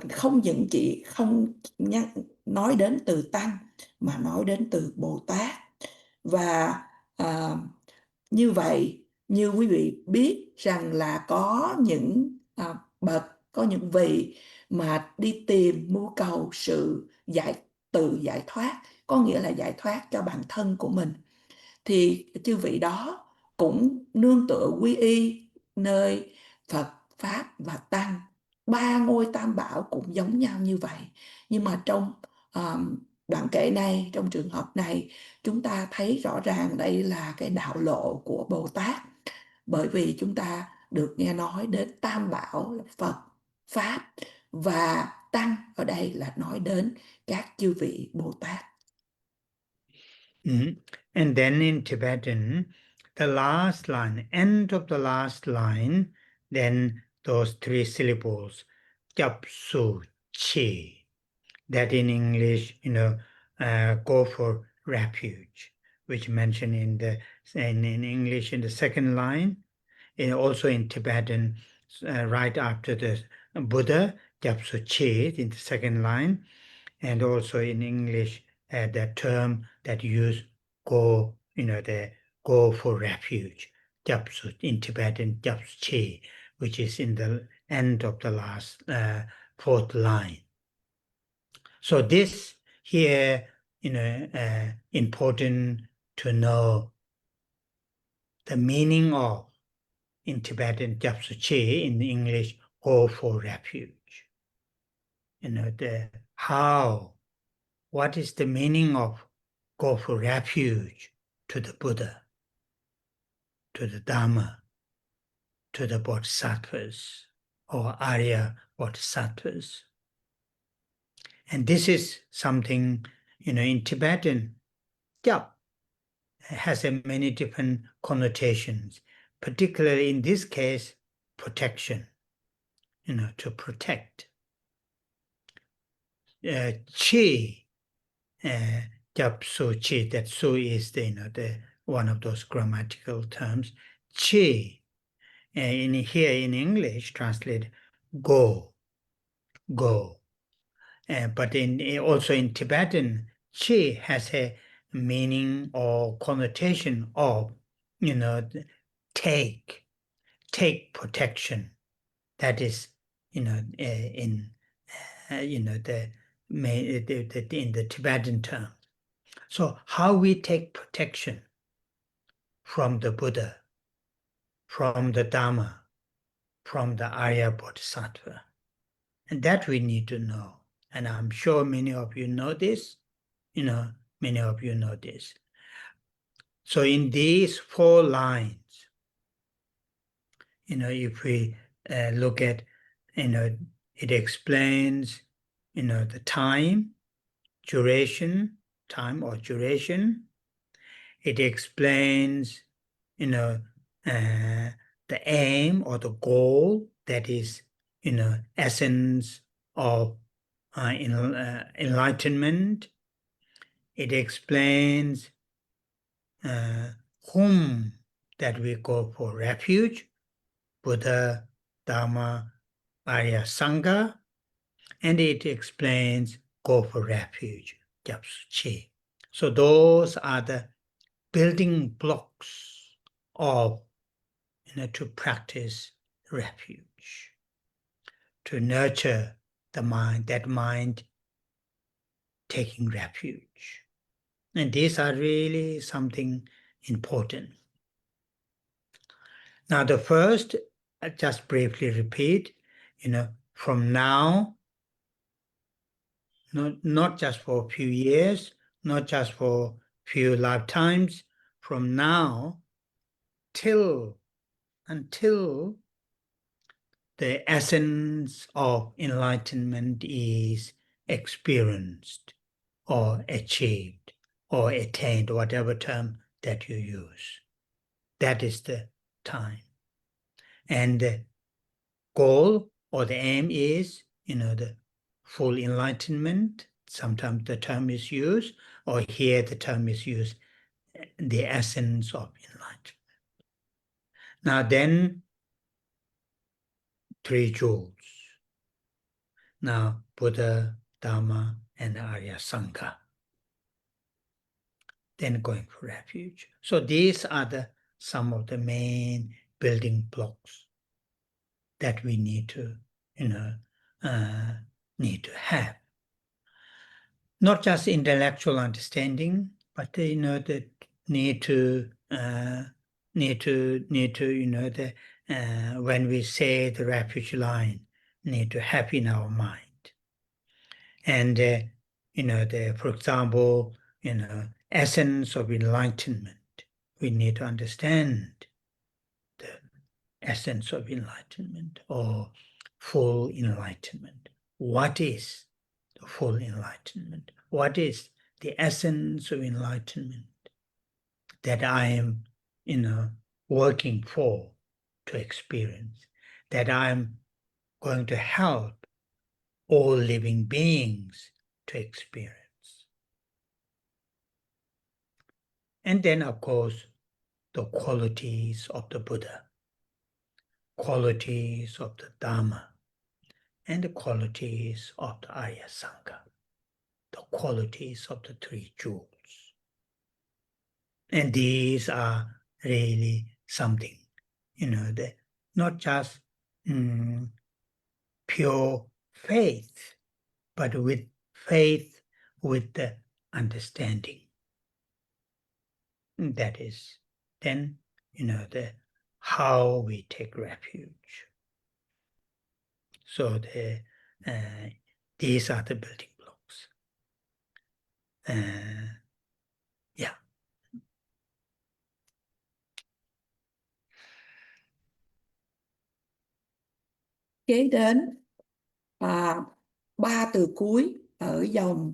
không những chỉ không nói đến từ Tăng mà nói đến từ Bồ Tát. Và như vậy, như quý vị biết rằng là có những bậc, có những vị mà đi tìm mưu cầu sự tự giải thoát, có nghĩa là giải thoát cho bản thân của mình, thì chư vị đó cũng nương tựa quy y nơi Phật, Pháp và Tăng. Ba ngôi tam bảo cũng giống nhau như vậy. Nhưng mà trong đoạn kệ này, trong trường hợp này, chúng ta thấy rõ ràng đây là cái đạo lộ của Bồ Tát. Bởi vì chúng ta được nghe nói đến tam bảo là Phật, Pháp và Tăng, ở đây là nói đến các chư vị Bồ Tát. And then in Tibetan, the last line, end of the last line, then those three syllables, Chap Su Chi, that in English, go for refuge, which mentioned in English in the second line, and also in Tibetan, right after the Buddha, Chap Su Chi in the second line, and also in English, the term that use go, the go for refuge, Japsu, in Tibetan, Japsu, which is in the end of the last fourth line. So this here, important to know the meaning of, in Tibetan, Japsu, in English, go for refuge. What is the meaning of go for refuge to the Buddha, to the Dharma, to the Bodhisattvas or Arya Bodhisattvas? And this is something, in Tibetan, Jap has many different connotations, particularly in this case, protection, to protect. Chi, Jap Su Chi, that Su is the one of those grammatical terms. Chi, here in English, translate go. But also in Tibetan, Chi has a meaning or connotation of, take protection. That is, in the Tibetan term. So how we take protection from the Buddha, from the Dharma, from the Arya Bodhisattva. And that we need to know. And I'm sure many of you know this. Many of you know this. So in these 4 lines, if we look at, it explains, the time or duration. It explains, the aim or the goal, that is, essence of enlightenment. It explains whom that we go for refuge, Buddha, Dharma, Arya Sangha, and it explains go for refuge, Japsu Chi. So those are the building blocks of, to practice refuge, to nurture the mind, that mind taking refuge. And these are really something important. Now the first, I just briefly repeat, from now, not just for a few years, not just for a few lifetimes, from now until the essence of enlightenment is experienced or achieved or attained, whatever term that you use. That is the time. And the goal or the aim is, the full enlightenment, sometimes the term is used, or here the term is used, the essence of enlightenment. Now then, 3 jewels. Now, Buddha, Dharma, and Arya Sangha. Then going for refuge. So these are some of the main building blocks that we need to, need to have. Not just intellectual understanding, but the need to when we say the refuge line, need to have in our mind. And for example, essence of enlightenment. We need to understand the essence of enlightenment or full enlightenment. What is the full enlightenment? What is the essence of enlightenment that I am, working for to experience, that I'm going to help all living beings to experience? And then, of course, the qualities of the Buddha, qualities of the Dharma, and the qualities of the Arya Sangha, the qualities of the 3 jewels. And these are really something, not just pure faith, but with faith, with the understanding. That is then, how we take refuge. So these are the building blocks. Yeah. Kế đến 3 từ cuối ở dòng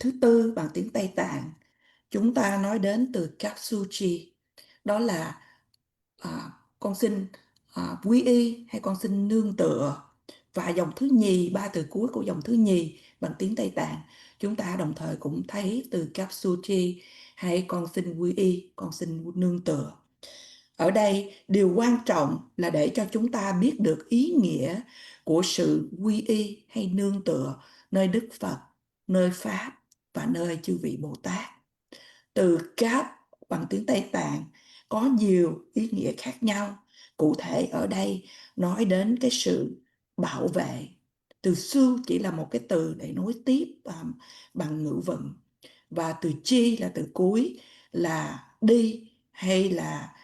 thứ 4 bằng tiếng Tây Tạng, chúng ta nói đến từ Kapsuchi, đó là con xin quy y hay con xin nương tựa. Và dòng thứ nhì, 3 từ cuối của dòng thứ nhì bằng tiếng Tây Tạng, chúng ta đồng thời cũng thấy từ Kapsuchi hay con xin quy y, con xin nương tựa. Ở đây, điều quan trọng là để cho chúng ta biết được ý nghĩa của sự quy y hay nương tựa nơi Đức Phật, nơi Pháp và nơi chư vị Bồ Tát. Từ Káp bằng tiếng Tây Tạng có nhiều ý nghĩa khác nhau. Cụ thể ở đây nói đến cái sự bảo vệ. Từ su chỉ là một cái từ để nối tiếp bằng ngữ vựng. Và từ chi là từ cuối, là đi hay là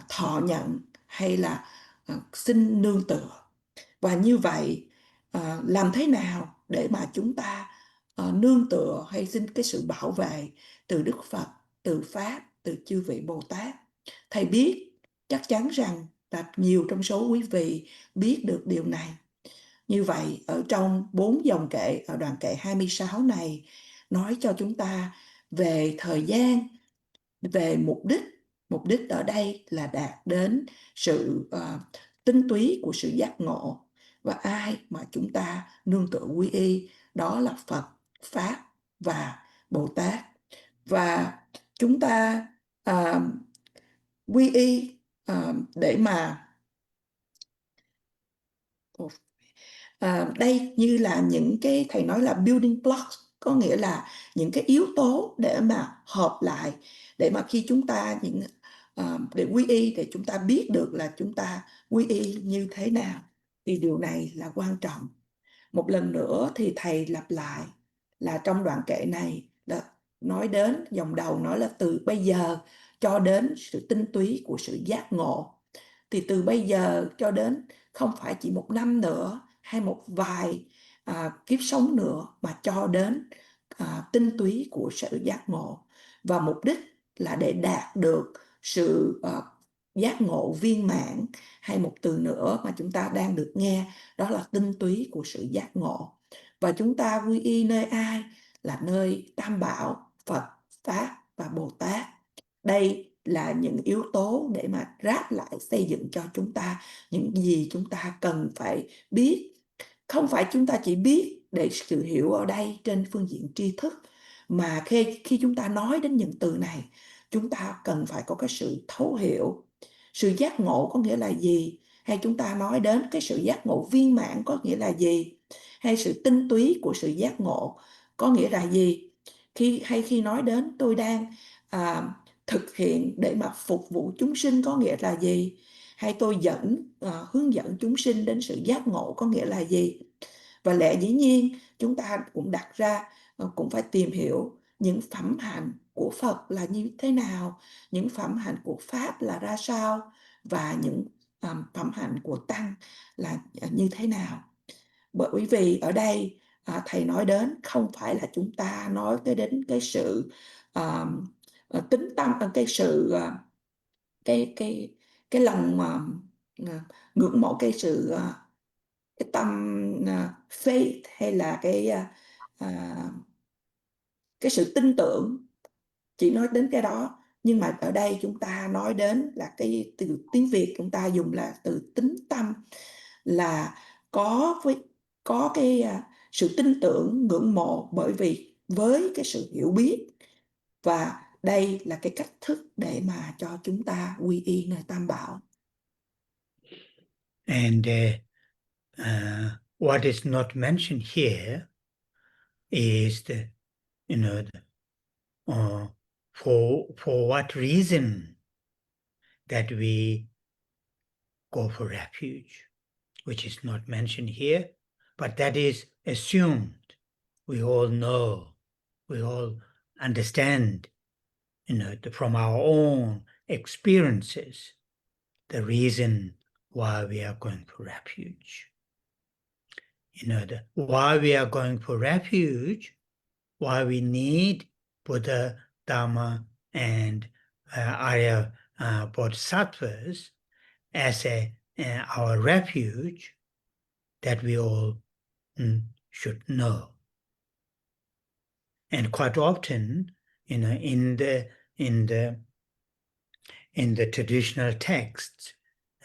thọ nhận hay là xin nương tựa. Và như vậy, làm thế nào để mà chúng ta nương tựa hay xin cái sự bảo vệ từ Đức Phật, từ Pháp, từ chư vị Bồ Tát? Thầy biết chắc chắn rằng là nhiều trong số quý vị biết được điều này. Như vậy, ở trong 4 dòng kệ, ở đoạn kệ 26 này, nói cho chúng ta về thời gian, về mục đích. Mục đích ở đây là đạt đến sự tinh túy của sự giác ngộ. Và ai mà chúng ta nương tựa quy y, đó là Phật, Pháp và Bồ Tát. Và chúng ta quy y để mà đây như là những cái thầy nói là building blocks, có nghĩa là những cái yếu tố để mà hợp lại, để mà khi chúng ta để quy y, để chúng ta biết được là chúng ta quy y như thế nào, thì điều này là quan trọng. Một lần nữa thì thầy lặp lại là trong đoạn kệ này là nói đến, dòng đầu nói là từ bây giờ cho đến sự tinh túy của sự giác ngộ. Thì từ bây giờ cho đến không phải chỉ 1 năm nữa hay một vài kiếp sống nữa, mà cho đến tinh túy của sự giác ngộ. Và mục đích là để đạt được sự giác ngộ viên mãn, hay một từ nữa mà chúng ta đang được nghe, đó là tinh túy của sự giác ngộ. Và chúng ta quy y nơi ai? Là nơi Tam Bảo, Phật, Pháp và Bồ Tát. Đây là những yếu tố để mà ráp lại xây dựng cho chúng ta những gì chúng ta cần phải biết. Không phải chúng ta chỉ biết để sự hiểu ở đây trên phương diện tri thức, mà khi chúng ta nói đến những từ này, chúng ta cần phải có cái sự thấu hiểu. Sự giác ngộ có nghĩa là gì? Hay chúng ta nói đến cái sự giác ngộ viên mãn có nghĩa là gì? Hay sự tinh túy của sự giác ngộ có nghĩa là gì? Khi nói đến tôi đang thực hiện để mà phục vụ chúng sinh có nghĩa là gì? Hay tôi hướng dẫn chúng sinh đến sự giác ngộ có nghĩa là gì? Và lẽ dĩ nhiên chúng ta cũng đặt ra, cũng phải tìm hiểu những phẩm hạnh của Phật là như thế nào, những phẩm hạnh của Pháp là ra sao, và những phẩm hạnh của Tăng là như thế nào. Bởi vì ở đây thầy nói đến không phải là chúng ta nói đến cái sự tính tâm, cái sự cái lòng ngưỡng mộ, cái sự cái tâm faith, hay là cái sự tin tưởng, chỉ nói đến cái đó. Nhưng mà ở đây chúng ta nói đến là cái từ tiếng Việt chúng ta dùng là từ tính tâm, là có cái sự tin tưởng, ngưỡng mộ, bởi vì với cái sự hiểu biết, và đây là cái cách thức để mà cho chúng ta quy y nơi Tam Bảo. And what is not mentioned here is the, for what reason that we go for refuge, which is not mentioned here, but that is assumed. We all know, we all understand, from our own experiences, the reason why we are going for refuge. Why we are going for refuge, why we need Buddha, Dharma, and Arya Bodhisattvas as our refuge, that we all should know. And quite often, in the traditional texts,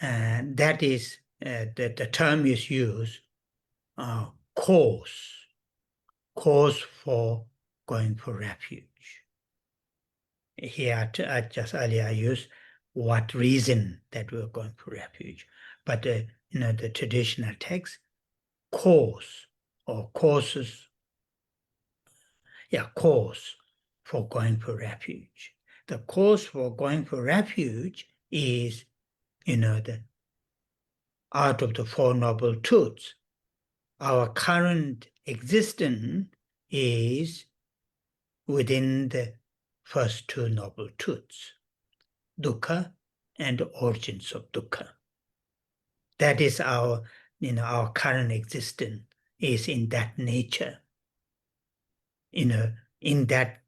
that is the term is used, cause for going for refuge. Here, just earlier, I used what reason that we're going for refuge, but the traditional text, cause or causes, cause for going for refuge. The cause for going for refuge is, out of the Four Noble Truths, our current existence is within the first two Noble Truths, dukkha and origins of dukkha. That is our current existence is in that nature. In that,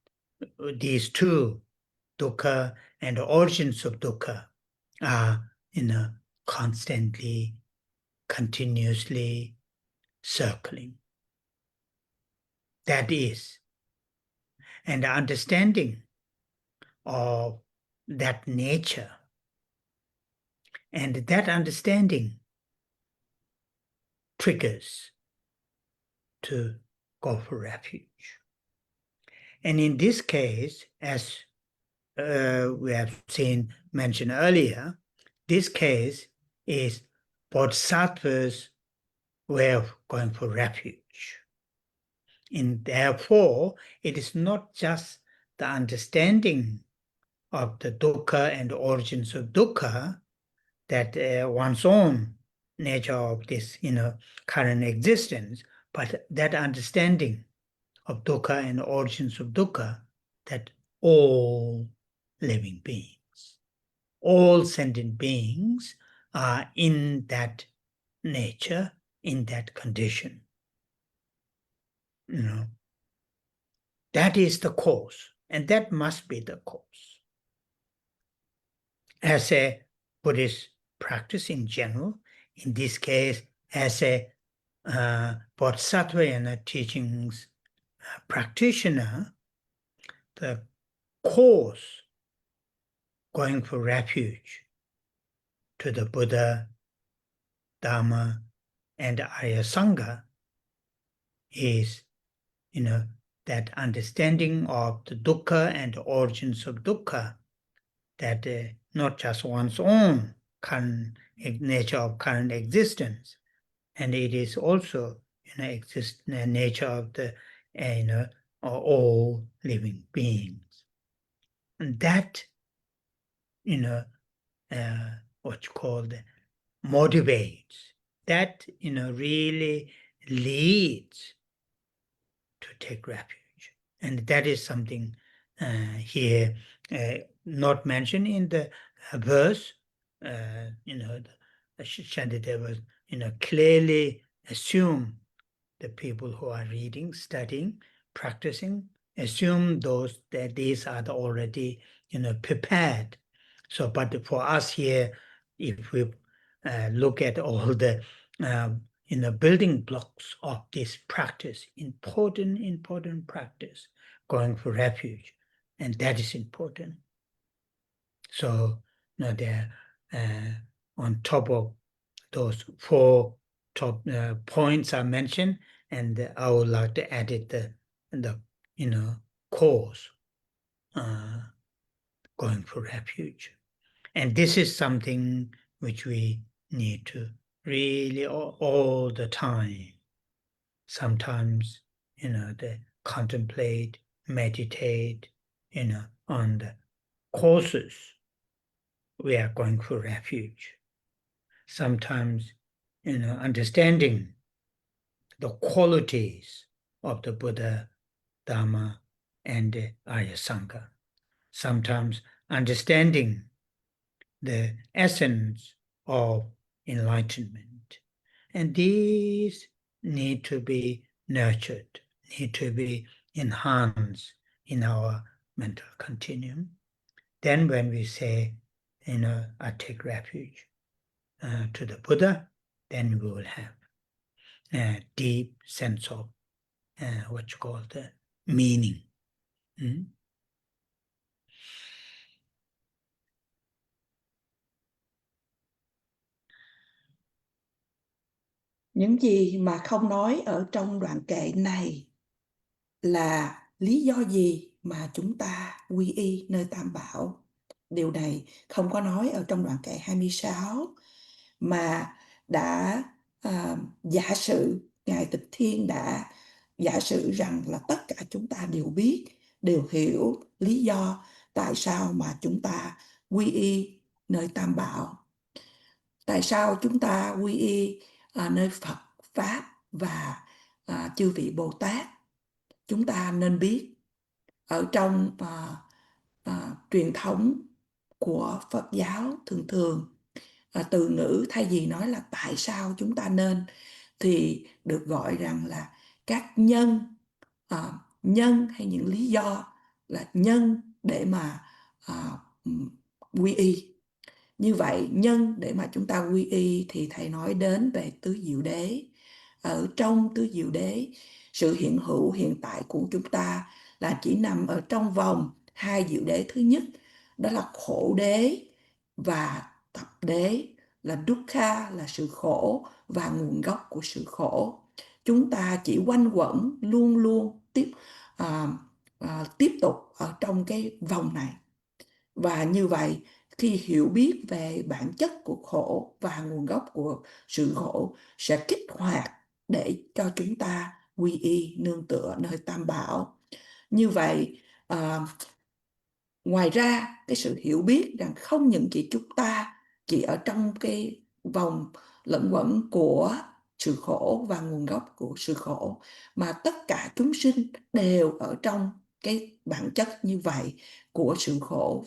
these two, dukkha and origins of dukkha, are constantly, continuously circling. That is, and the understanding of that nature, and that understanding triggers to go for refuge. And in this case, as we have seen mentioned earlier, this case is Bodhisattva's way of going for refuge. And therefore, it is not just the understanding of the dukkha and the origins of dukkha, that one's own nature of this, current existence, but that understanding of dukkha and the origins of dukkha, that all living beings, all sentient beings are in that nature, in that condition. That is the cause, and that must be the cause. As a Buddhist practice in general, in this case, as a Bodhisattva teachings practitioner, the cause going for refuge to the Buddha, Dharma, and Arya Sangha is, that understanding of the dukkha and the origins of dukkha, that not just one's own current nature of current existence, and it is also nature of the all living beings. And that, what you call motivates, that really leads to take refuge. And that is something here not mentioned in the verse. Shantideva clearly assume the people who are reading, studying, practicing, assume that these are already prepared. So, but for us here, if we look at all the building blocks of this practice, important practice, going for refuge, and that is important. So, they're on top of those four top points I mentioned, and I would like to add it the cause, going for refuge. And this is something which we need to really all the time. Sometimes, they contemplate, meditate, on the causes we are going for refuge. Sometimes, understanding the qualities of the Buddha, Dharma, and the Arya Sangha. Sometimes understanding the essence of enlightenment. And these need to be nurtured, need to be enhanced in our mental continuum. Then when we say, I take refuge to the Buddha, then we will have a deep sense of what you call the meaning. Những gì mà không nói ở trong đoạn kệ này là lý do gì mà chúng ta quy y nơi Tam Bảo. Điều này không có nói ở trong đoạn kệ 26, mà đã giả sử, Ngài Tịch Thiên đã giả sử rằng là tất cả chúng ta đều biết, đều hiểu lý do tại sao mà chúng ta quy y nơi Tam Bảo. Tại sao chúng ta quy y nơi Phật, Pháp và chư vị Bồ Tát. Chúng ta nên biết ở trong truyền thống của Phật giáo thường từ ngữ thay vì nói là tại sao chúng ta nên, thì được gọi rằng là các nhân hay những lý do, là nhân để mà quy y. Như vậy nhân để mà chúng ta quy y thì thầy nói đến về tứ diệu đế. Ở trong tứ diệu đế, sự hiện hữu hiện tại của chúng ta là chỉ nằm ở trong vòng hai diệu đế. Thứ nhất đó là khổ đế và tập đế, là dukkha là sự khổ và nguồn gốc của sự khổ. Chúng ta chỉ quanh quẩn luôn luôn tiếp tục ở trong cái vòng này. Và như vậy, khi hiểu biết về bản chất của khổ và nguồn gốc của sự khổ sẽ kích hoạt để cho chúng ta quy y nương tựa nơi Tam Bảo. Như vậy, ngoài ra cái sự hiểu biết rằng không những chỉ chúng ta chỉ ở trong cái vòng lẫn quẩn của sự khổ và nguồn gốc của sự khổ, mà tất cả chúng sinh đều ở trong cái bản chất như vậy của sự khổ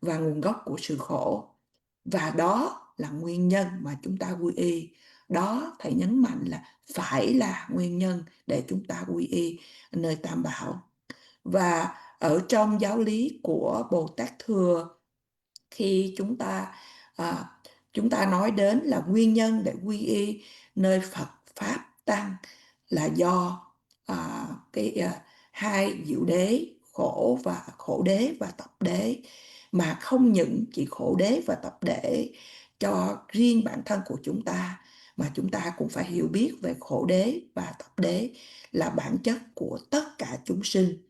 và nguồn gốc của sự khổ. Và đó là nguyên nhân mà chúng ta quy y. Đó thầy nhấn mạnh là phải là nguyên nhân để chúng ta quy y nơi Tam Bảo. Và ở trong giáo lý của Bồ Tát Thừa, khi chúng ta nói đến là nguyên nhân để quy y nơi Phật, Pháp, Tăng là do hai diệu đế, khổ đế và tập đế, mà không những chỉ khổ đế và tập đế cho riêng bản thân của chúng ta, mà chúng ta cũng phải hiểu biết về khổ đế và tập đế là bản chất của tất cả chúng sinh.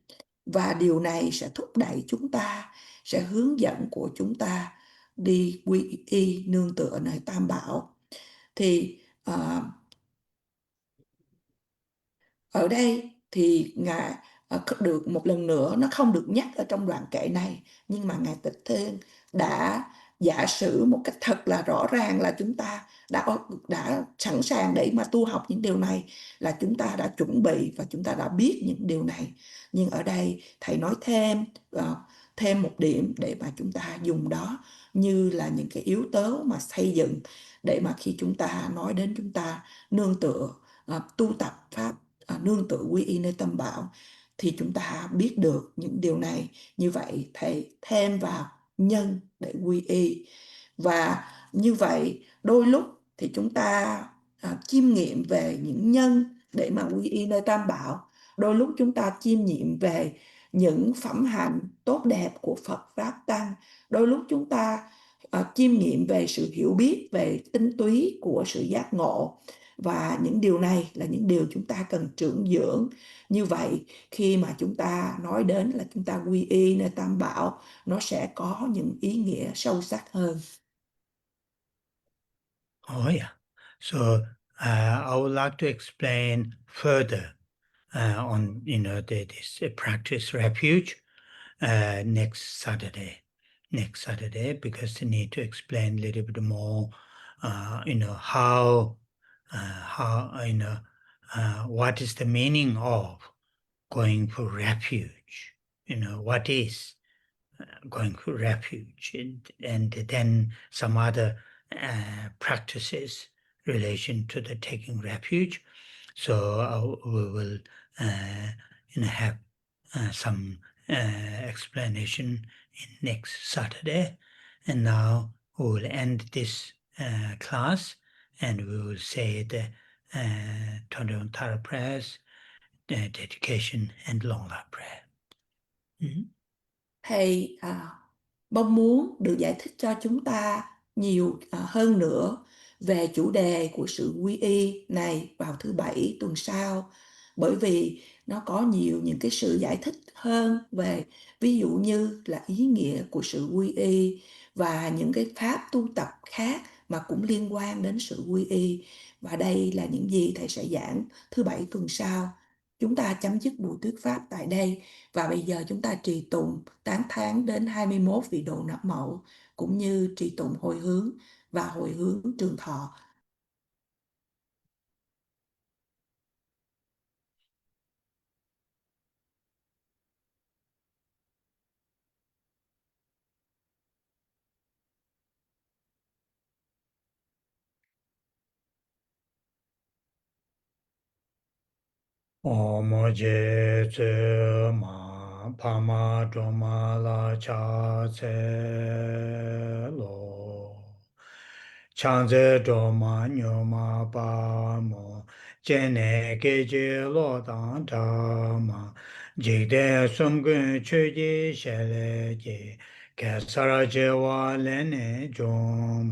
Và điều này sẽ thúc đẩy chúng ta, sẽ hướng dẫn của chúng ta đi quy y nương tựa nơi Tam Bảo. Thì ở đây thì Ngài được một lần nữa, nó không được nhắc ở trong đoạn kệ này, nhưng mà Ngài Tịch Thiên đã giả sử một cách thật là rõ ràng là chúng ta đã sẵn sàng để mà tu học những điều này, là chúng ta đã chuẩn bị và chúng ta đã biết những điều này. Nhưng ở đây Thầy nói thêm một điểm để mà chúng ta dùng đó như là những cái yếu tố mà xây dựng để mà khi chúng ta nói đến chúng ta nương tựa tu tập pháp nương tựa quy y nơi Tâm Bảo, thì chúng ta biết được những điều này. Như vậy Thầy thêm vào nhân để quy y, và như vậy đôi lúc thì chúng ta chiêm nghiệm về những nhân để mà quy y nơi Tam Bảo, đôi lúc chúng ta chiêm nghiệm về những phẩm hạnh tốt đẹp của Phật Pháp Tăng, đôi lúc chúng ta chiêm nghiệm về sự hiểu biết, về tinh túy của sự giác ngộ. Và những điều này là những điều chúng ta cần trưởng dưỡng. Như vậy khi mà chúng ta nói đến là chúng ta quy y nơi Tam Bảo, nó sẽ có những ý nghĩa sâu sắc hơn. Oh, yeah. So I would like to explain further on, this practice refuge next Saturday. Because I need to explain a little bit more, how, what is the meaning of going for refuge? What is going for refuge, and then some other practices relation to the taking refuge. So we will have some explanation in next Saturday. And now we will end this class, and we will say the Tondon Tara prayers, the dedication, and long life prayer. Thầy mong muốn được giải thích cho chúng ta nhiều hơn nữa về chủ đề của sự quy y này vào thứ Bảy tuần sau, bởi vì nó có nhiều những cái sự giải thích hơn về, ví dụ như là ý nghĩa của sự quy y và những cái pháp tu tập khác mà cũng liên quan đến sự quy y. Và đây là những gì Thầy sẽ giảng thứ Bảy tuần sau. Chúng ta chấm dứt buổi thuyết pháp tại đây, và bây giờ chúng ta trì tụng tán thán đến 21 vị độ nạp mẫu, cũng như trì tụng hồi hướng và hồi hướng trường thọ. Omo je tse ma pa ma do ma la cha tse lo. Chang tse do ma nyo ma pa mo. Jen ne ge je lo dang da ma. Jik de sum gun chu ji she le je. Ke sara je wa le ne jo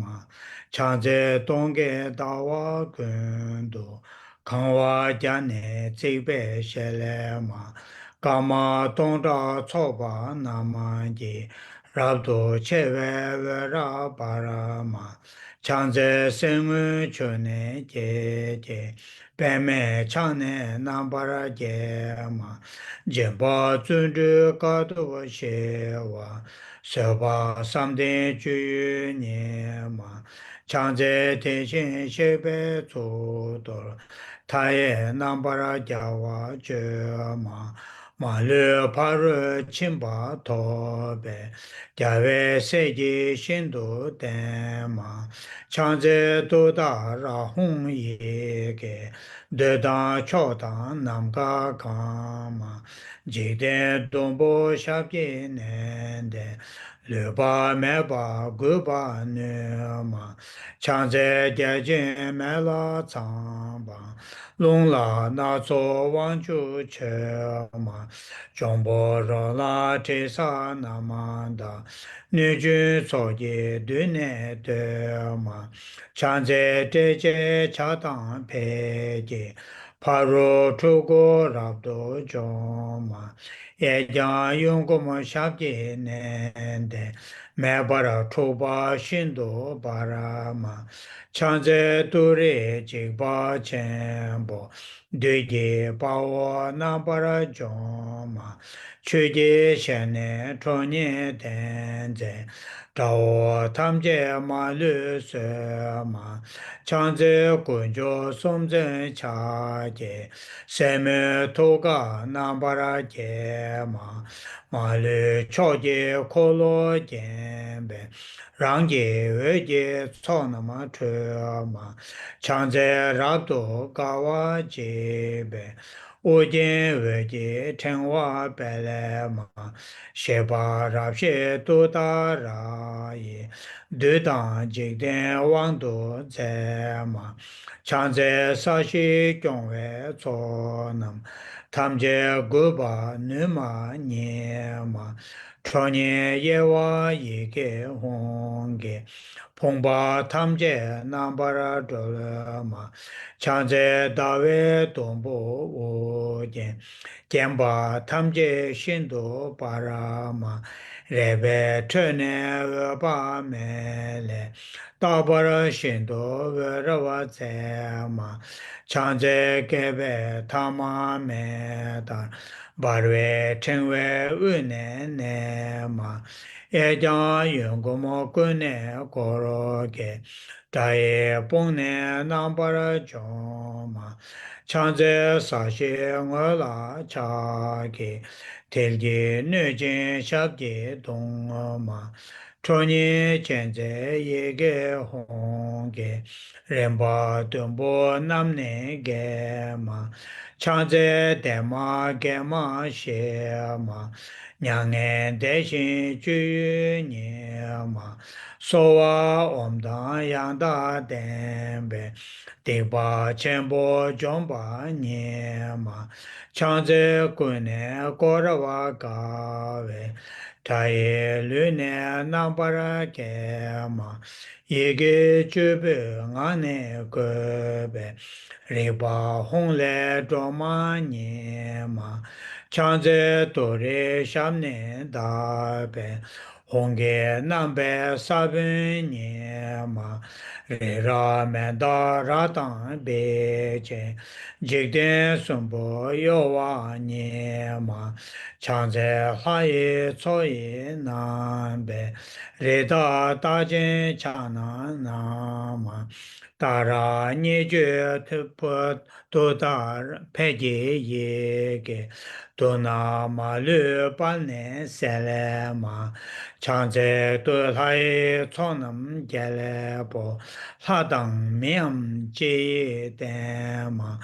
ma. Chang tse dong ge da wa gun do. Kāngwā jāne cikbē shēlē mā, kāmā tōngdā tsōpa nāma jī, rābdō chēwē wē rā pārā mā, chāngzē sēngwē chōne jē jē, pēmē chāne nāmbārā jē mā, jēmbā tsūndrū kātō shēwā, sēwā samdē chūyū nye mā, chāngzē tēshēn shēbē tsō 타에 남바라 자와 저마 마르 파르 침바 도베 자베 세지 신도 데마 창제 도다라 홍예게 데다 초다 남가 가마 jikden dombo shabje nende, lupa meba gupa numa, chanze gyajin mela tsamba, lungla nazo wangchu chema, jombo rola tesa namanda, nujun soye dune dema, chanze teje chadang peje, paro chugo rabdo joma, ejan yungomo shabje nende, mebara chuba shindo barama, chanze ture jikpa chenpo, duje bawa nambara joma, chuje shene chonye tenze, Tao tamje ma lu se ma, chanze kunjo somzen cha je, seme toga nambara je ma lu cho je kolo jenbe, rangje we je so nama che ma, chanze rabdo kawa je be, ojen we je tenwa bele ma, sheba rabshe tuta ra ye, du dang jik den wang du zhe ma, chang zhe sa shi kyung we tso nam, tam je gu ba nu ma nye ma, cho nye ye wa ye ge hong ge, pong ba tam je nam ba ra do le ma, chang zhe da we dong bo wo jen, Genpa tamje shindo parama, rebe tene pa mele, tabara shindo rawa tsema, chanze kebe tama meta, barwe chenwe une nema, ejan yungumo kune koroke, taye pongne nambara choma, chanze sashe ngola chake, telge nujin shabje dongma, chonye chenze yege honge, remba dumbo namne gema, chanze dema gema shema, nyangen deshin juyu nyema, sowa omdan yangda denbe, Dikpa chenpo jompa nyema, chanze kune korawa kawe, taye lune nampara kema, yege chubu ngane kobe, ripa hongle joma nyema, chanze tore shamne dabe, honge nambe sabun nyema, re ra men da ra tang be che, jik den sun bo yo wa nye ma, chang ze ha ye co ye nan be, re da da jen cha na na ma, da ra nye ju tu po do da pe je ye ge, do na ma lu pa ne se le ma, chang ze du la ye co nam ge le bo, la dang miam je den ma,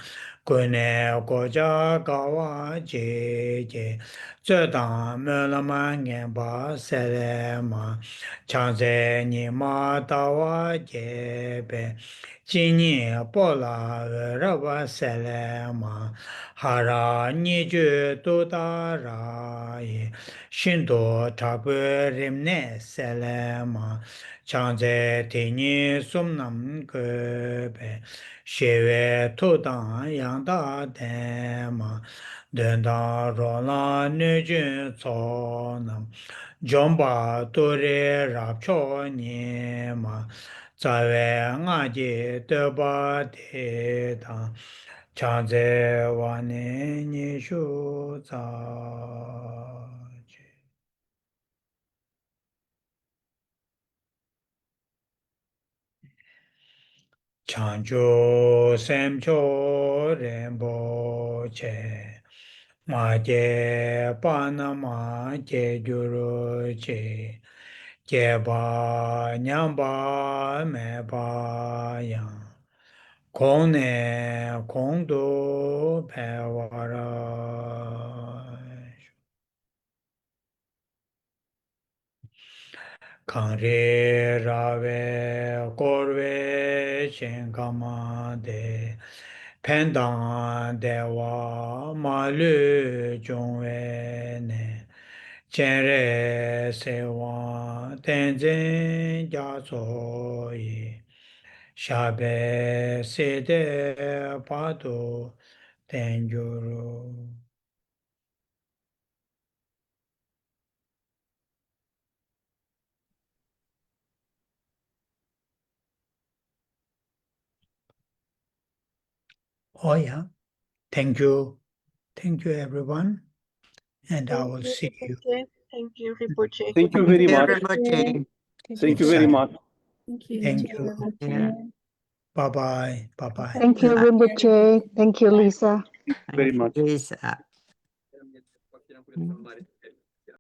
gu ne gu jia ga wa je je, zhe dang me la ma nian ba se le ma, chang ze ni ma da wa je be, ji ni bo la ra wa se le ma, ha ra ni ju du da ra ye, xin du cha bu rim ne se le ma, changze teni sum nam gobe, shewe to dang yang da den ma, den dang ro la nu jun so nam, jomba to re rab cho ni ma, za we nga je de ba de dang, changze wa ne ni shu za. Chancho semcho rembo che, ma che panama che juro che, che ba nyamba me ba yang, kong ne kong do pe wara. Kanri Rave Korve Shinkama De Pendan Dewa Malu Jungwe Ne Chenre Sewa Tenzin Jaso Yi Shabe Sede Padu Tenjuru. Oh yeah, thank you everyone, and I will see you. Thank you, Rinpoche. Thank you very much. Thank Thank you very much. Thank you. Bye bye. Bye bye. Thank you, Rinpoche. Thank you, Lisa. Very much. Lisa.